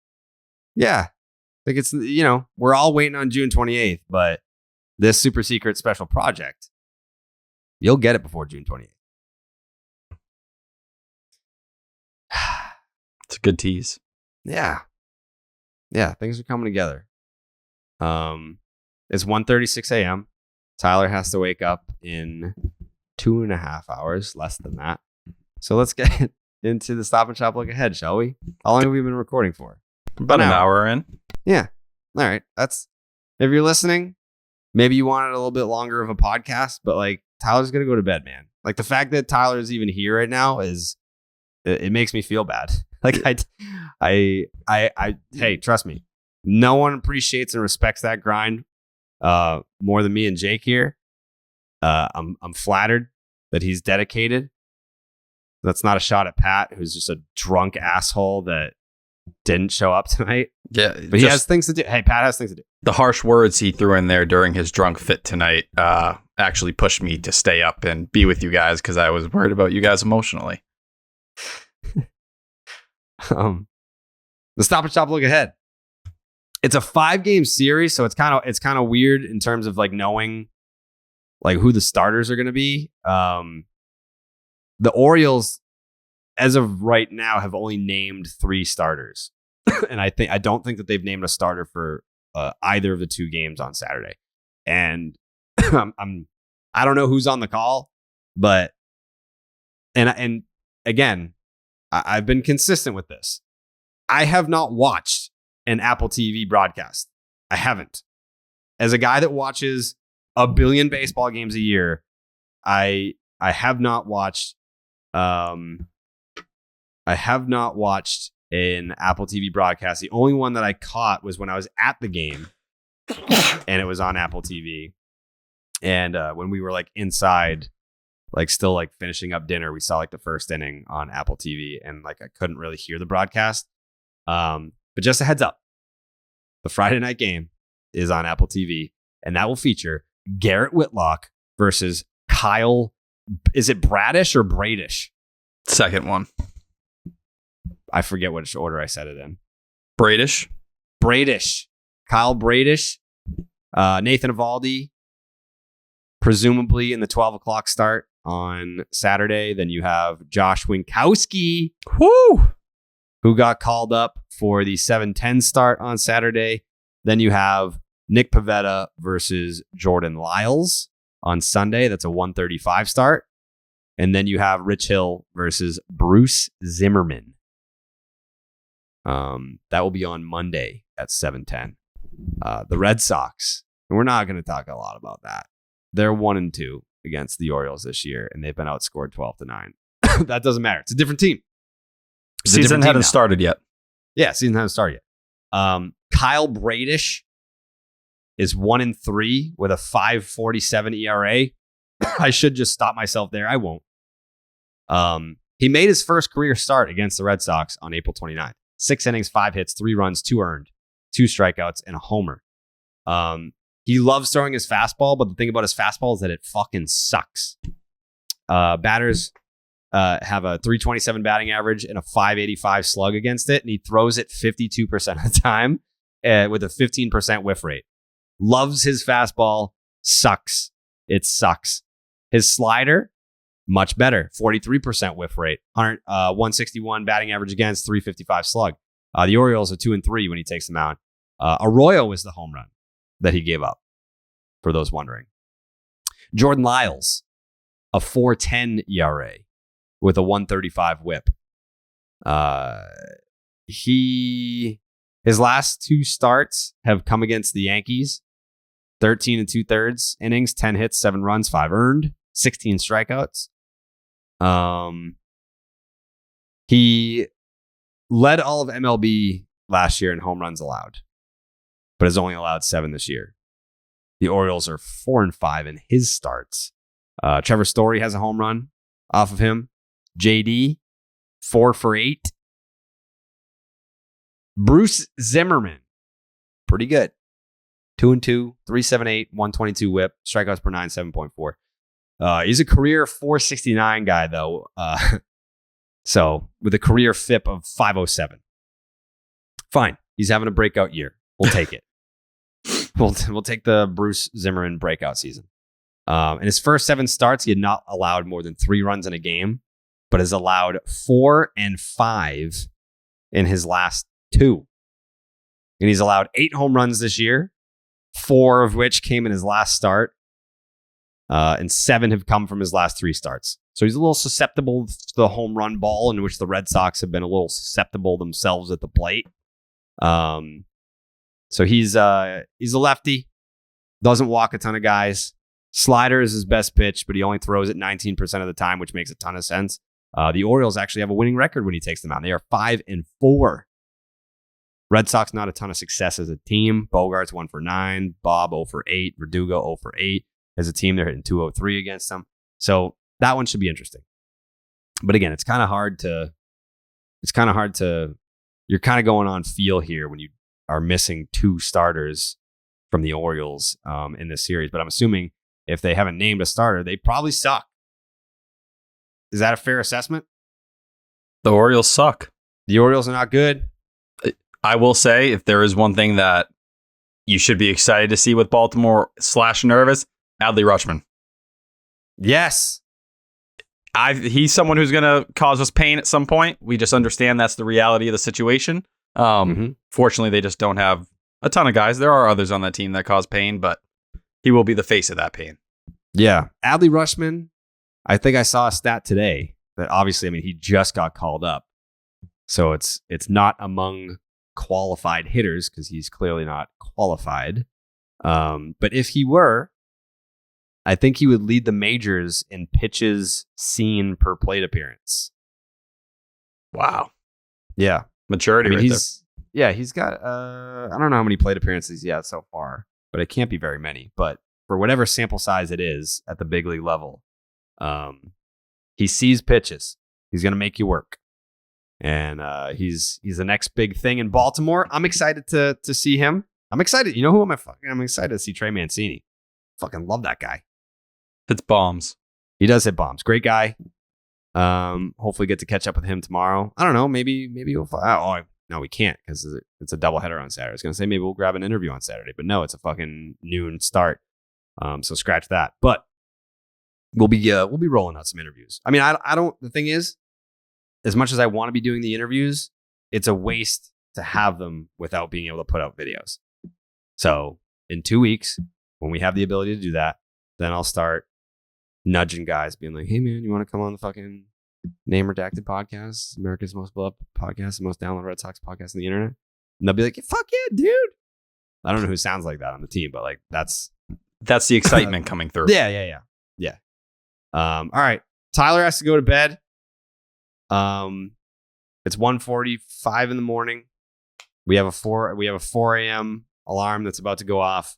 Yeah. Like it's, we're all waiting on June 28th, but this super secret special project, you'll get it before June 28th. It's a good tease. Yeah. Yeah. Things are coming together. It's 1:36 a.m. Tyler has to wake up in 2.5 hours, less than that. So let's get into the Stop and Shop look ahead, shall we? How long have we been recording for? About an hour in. Yeah. All right. If you're listening, maybe you wanted a little bit longer of a podcast, but like Tyler's going to go to bed, man. Like the fact that Tyler is even here right now it makes me feel bad. Like hey, trust me. No one appreciates and respects that grind more than me and Jake here. I'm flattered that he's dedicated. That's not a shot at Pat, who's just a drunk asshole that didn't show up tonight. Yeah, but he has things to do. Hey, Pat has things to do. The harsh words he threw in there during his drunk fit tonight actually pushed me to stay up and be with you guys because I was worried about you guys emotionally. The Stop and Shop look ahead. It's a 5-game series, so it's kind of weird in terms of like knowing like who the starters are going to be. The Orioles, as of right now, have only named 3 starters, and I don't think that they've named a starter for either of the 2 games on Saturday. And I don't know who's on the call, but and again, I've been consistent with this. I have not watched an Apple TV broadcast. I haven't. As a guy that watches a billion baseball games a year, I have not watched an Apple TV broadcast. The only one that I caught was when I was at the game and it was on Apple TV. And when we were like inside, like still like finishing up dinner, we saw like the first inning on Apple TV and like I couldn't really hear the broadcast. But just a heads up, the Friday night game is on Apple TV and that will feature Garrett Whitlock versus Kyle. Is it Bradish or Bradish? Second one. I forget which order I said it in. Bradish. Kyle Bradish. Nathan Eovaldi. Presumably in the 12 o'clock start on Saturday. Then you have Josh Winkowski, who got called up for the 7:10 start on Saturday. Then you have Nick Pivetta versus Jordan Lyles on Sunday. That's a 1:35 start. And then you have Rich Hill versus Bruce Zimmerman. That will be on Monday at 7:10. The Red Sox, and we're not going to talk a lot about that. They're 1-2 against the Orioles this year, and they've been outscored 12-9. That doesn't matter. It's a different team. Season hasn't started yet. Yeah, season hasn't started yet. Kyle Bradish is 1-3 with a 5.47 ERA. I should just stop myself there. I won't. He made his first career start against the Red Sox on April 29th. 6 innings, 5 hits, 3 runs, 2 earned, 2 strikeouts, and a homer. He loves throwing his fastball, but the thing about his fastball is that it fucking sucks. Batters have a 327 batting average and a 585 slug against it, and he throws it 52% of the time with a 15% whiff rate. Loves his fastball, sucks. It sucks. His slider, much better, 43% whiff rate, 161 batting average against, 355 slug. The Orioles are 2-3 when he takes them out. Arroyo was the home run that he gave up, for those wondering. Jordan Lyles, a 4.10 ERA with a 135 whip. His last 2 starts have come against the Yankees. 13 2/3 innings, 10 hits, 7 runs, 5 earned, 16 strikeouts. He led all of MLB last year in home runs allowed, but has only allowed 7 this year. The Orioles are 4-5 in his starts. Trevor Story has a home run off of him. JD, 4 for 8. Bruce Zimmerman, pretty good. 2-2, 3.78, 122 whip, strikeouts per 9, 7.4. He's a career 469 guy, though. So with a career FIP of 507. Fine. He's having a breakout year. We'll take it. We'll take the Bruce Zimmerman breakout season. In his first 7 starts, he had not allowed more than 3 runs in a game, but has allowed 4 and 5 in his last 2. And he's allowed 8 home runs this year, 4 of which came in his last start, and 7 have come from his last 3 starts. So he's a little susceptible to the home run ball, in which the Red Sox have been a little susceptible themselves at the plate. So he's a lefty, doesn't walk a ton of guys. Slider is his best pitch, but he only throws it 19% of the time, which makes a ton of sense. The Orioles actually have a winning record when he takes them out. They are 5-4. Red Sox, not a ton of success as a team. Bogart's 1 for 9. Bob 0 for 8. Verdugo 0 for 8. As a team, they're hitting 203 against them. So that one should be interesting. But again, it's kind of hard to, you're kind of going on feel here when you are missing 2 starters from the Orioles in this series. But I'm assuming if they haven't named a starter, they probably suck. Is that a fair assessment? The Orioles suck. The Orioles are not good. I will say, if there is one thing that you should be excited to see with Baltimore / nervous, Adley Rushman. Yes. He's someone who's going to cause us pain at some point. We just understand that's the reality of the situation. Fortunately, they just don't have a ton of guys. There are others on that team that cause pain, but he will be the face of that pain. Yeah. Adley Rushman, I think I saw a stat today that obviously, I mean, he just got called up. So it's not among qualified hitters because he's clearly not qualified. But if he were, I think he would lead the majors in pitches seen per plate appearance. Wow. Yeah. Maturity right there. Yeah, he's got, I don't know how many plate appearances he has so far, but it can't be very many. But for whatever sample size it is at the big league level, he sees pitches. He's going to make you work. And he's the next big thing in Baltimore. I'm excited to see him. I'm excited. You know who I'm excited to see? Trey Mancini. Fucking love that guy. Hits bombs. He does hit bombs. Great guy. Hopefully get to catch up with him tomorrow. I don't know. Maybe we'll. No, we can't because it's a doubleheader on Saturday. I was gonna say maybe we'll grab an interview on Saturday, but no, it's a fucking noon start. So scratch that. But we'll be rolling out some interviews. I mean, I don't. The thing is, as much as I want to be doing the interviews, it's a waste to have them without being able to put out videos. So in 2 weeks, when we have the ability to do that, then I'll start nudging guys, being like, hey man, you want to come on the fucking Name Redacted podcast, America's most beloved podcast, the most downloaded Red Sox podcast on the internet? And they'll be like, fuck yeah, dude. I don't know who sounds like that on the team, but like that's the excitement coming through. Yeah. All right. Tyler has to go to bed. It's 1:45 in the morning. We have a 4 a.m. alarm that's about to go off.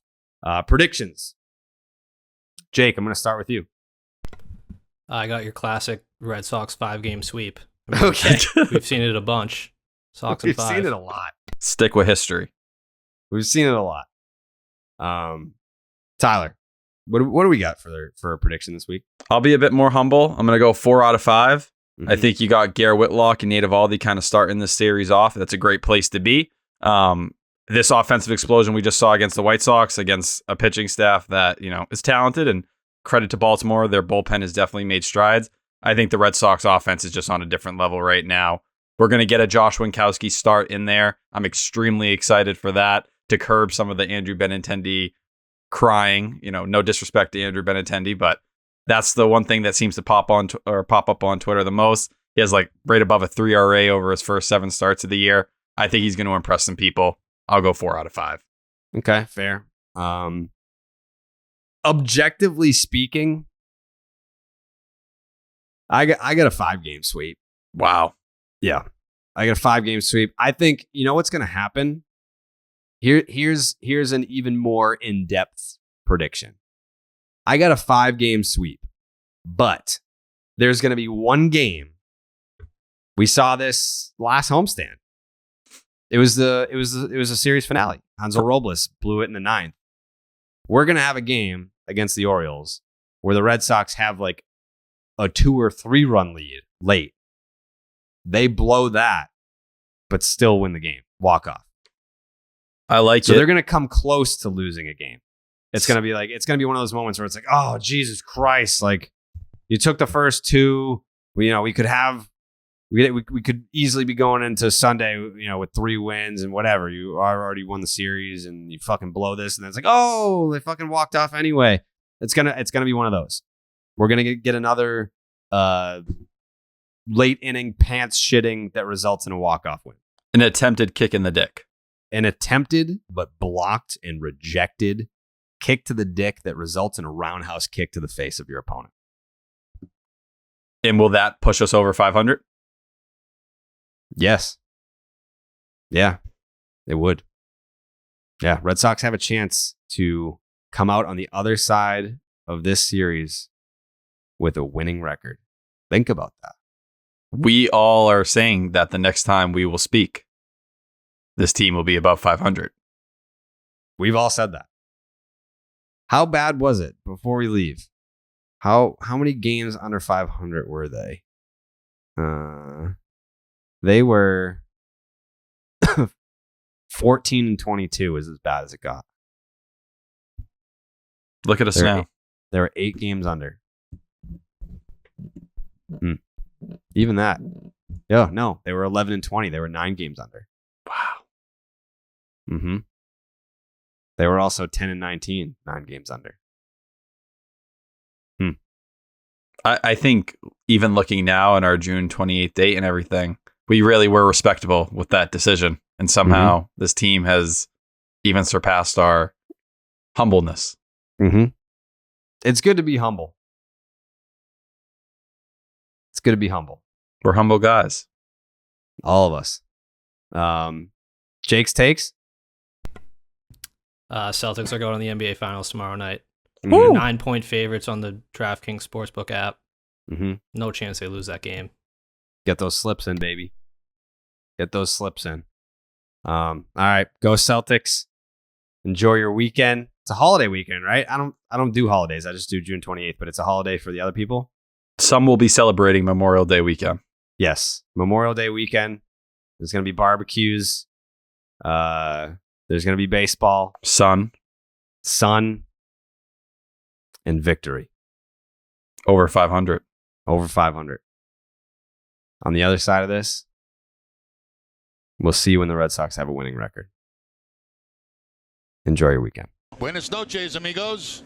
Predictions. Jake, I'm going to start with you. I got your classic Red Sox 5-game sweep. I mean, Okay. We've seen it a bunch. Sox and 5. We've seen it a lot. Stick with history. We've seen it a lot. Tyler, what do we got for a prediction this week? I'll be a bit more humble. I'm going to go 4 out of 5. Mm-hmm. I think you got Garrett Whitlock and Nate Eovaldi kind of starting this series off. That's a great place to be. This offensive explosion we just saw against the White Sox, against a pitching staff that, is talented, and credit to Baltimore, their bullpen has definitely made strides. I think the Red Sox offense is just on a different level right now. We're going to get a Josh Winkowski start in there. I'm extremely excited for that, to curb some of the Andrew Benintendi crying. No disrespect to Andrew Benintendi, but that's the one thing that seems to pop up on Twitter the most. He has like right above a 3 RA over his first 7 starts of the year. I think he's going to impress some people. I'll go 4 out of 5. Okay, fair. Objectively speaking, I got a 5-game sweep. Wow. Yeah, I got a 5-game sweep. I think what's going to happen. Here's an even more in-depth prediction. I got a 5-game sweep, but there's going to be one game. We saw this last homestand. It was a series finale. Hansel Robles blew it in the 9th. We're going to have a game against the Orioles where the Red Sox have like a 2 or 3 run lead late. They blow that, but still win the game. Walk off. I like it. So they're going to come close to losing a game. It's going to be one of those moments where it's like, oh, Jesus Christ. Like, you took the first 2, we could easily be going into Sunday, with 3 wins and whatever. You already won the series and you fucking blow this. And then it's like, oh, they fucking walked off anyway. It's going to be one of those. We're going to get another late inning pants shitting that results in a walk-off win. An attempted kick in the dick. An attempted but blocked and rejected kick to the dick that results in a roundhouse kick to the face of your opponent. And will that push us over 500? Yes. Yeah, it would. Yeah, Red Sox have a chance to come out on the other side of this series with a winning record. Think about that. We all are saying that the next time we will speak, this team will be above 500. We've all said that. How bad was it before we leave? How many games under 500 were they? They were 14-22 is as bad as it got. Look at us now. There were 8 games under. Even that. Yeah, no, they were 11-20. They were 9 games under. Wow. They were also 10-19, 9 games under. I think even looking now in our June 28th date and everything, we really were respectable with that decision. And somehow this team has even surpassed our humbleness. It's good to be humble. It's good to be humble. We're humble guys. All of us. Jake's takes? Celtics are going to the NBA Finals tomorrow night. Woo! 9-point favorites on the DraftKings Sportsbook app. No chance they lose that game. Get those slips in, baby. Get those slips in. All right, go Celtics. Enjoy your weekend. It's a holiday weekend, right? I don't do holidays. I just do June 28th, but it's a holiday for the other people. Some will be celebrating Memorial Day weekend. Yes, Memorial Day weekend. There's going to be barbecues. There's going to be baseball. Sun. And victory. Over 500. Over 500. On the other side of this, we'll see when the Red Sox have a winning record. Enjoy your weekend. Buenas noches, amigos.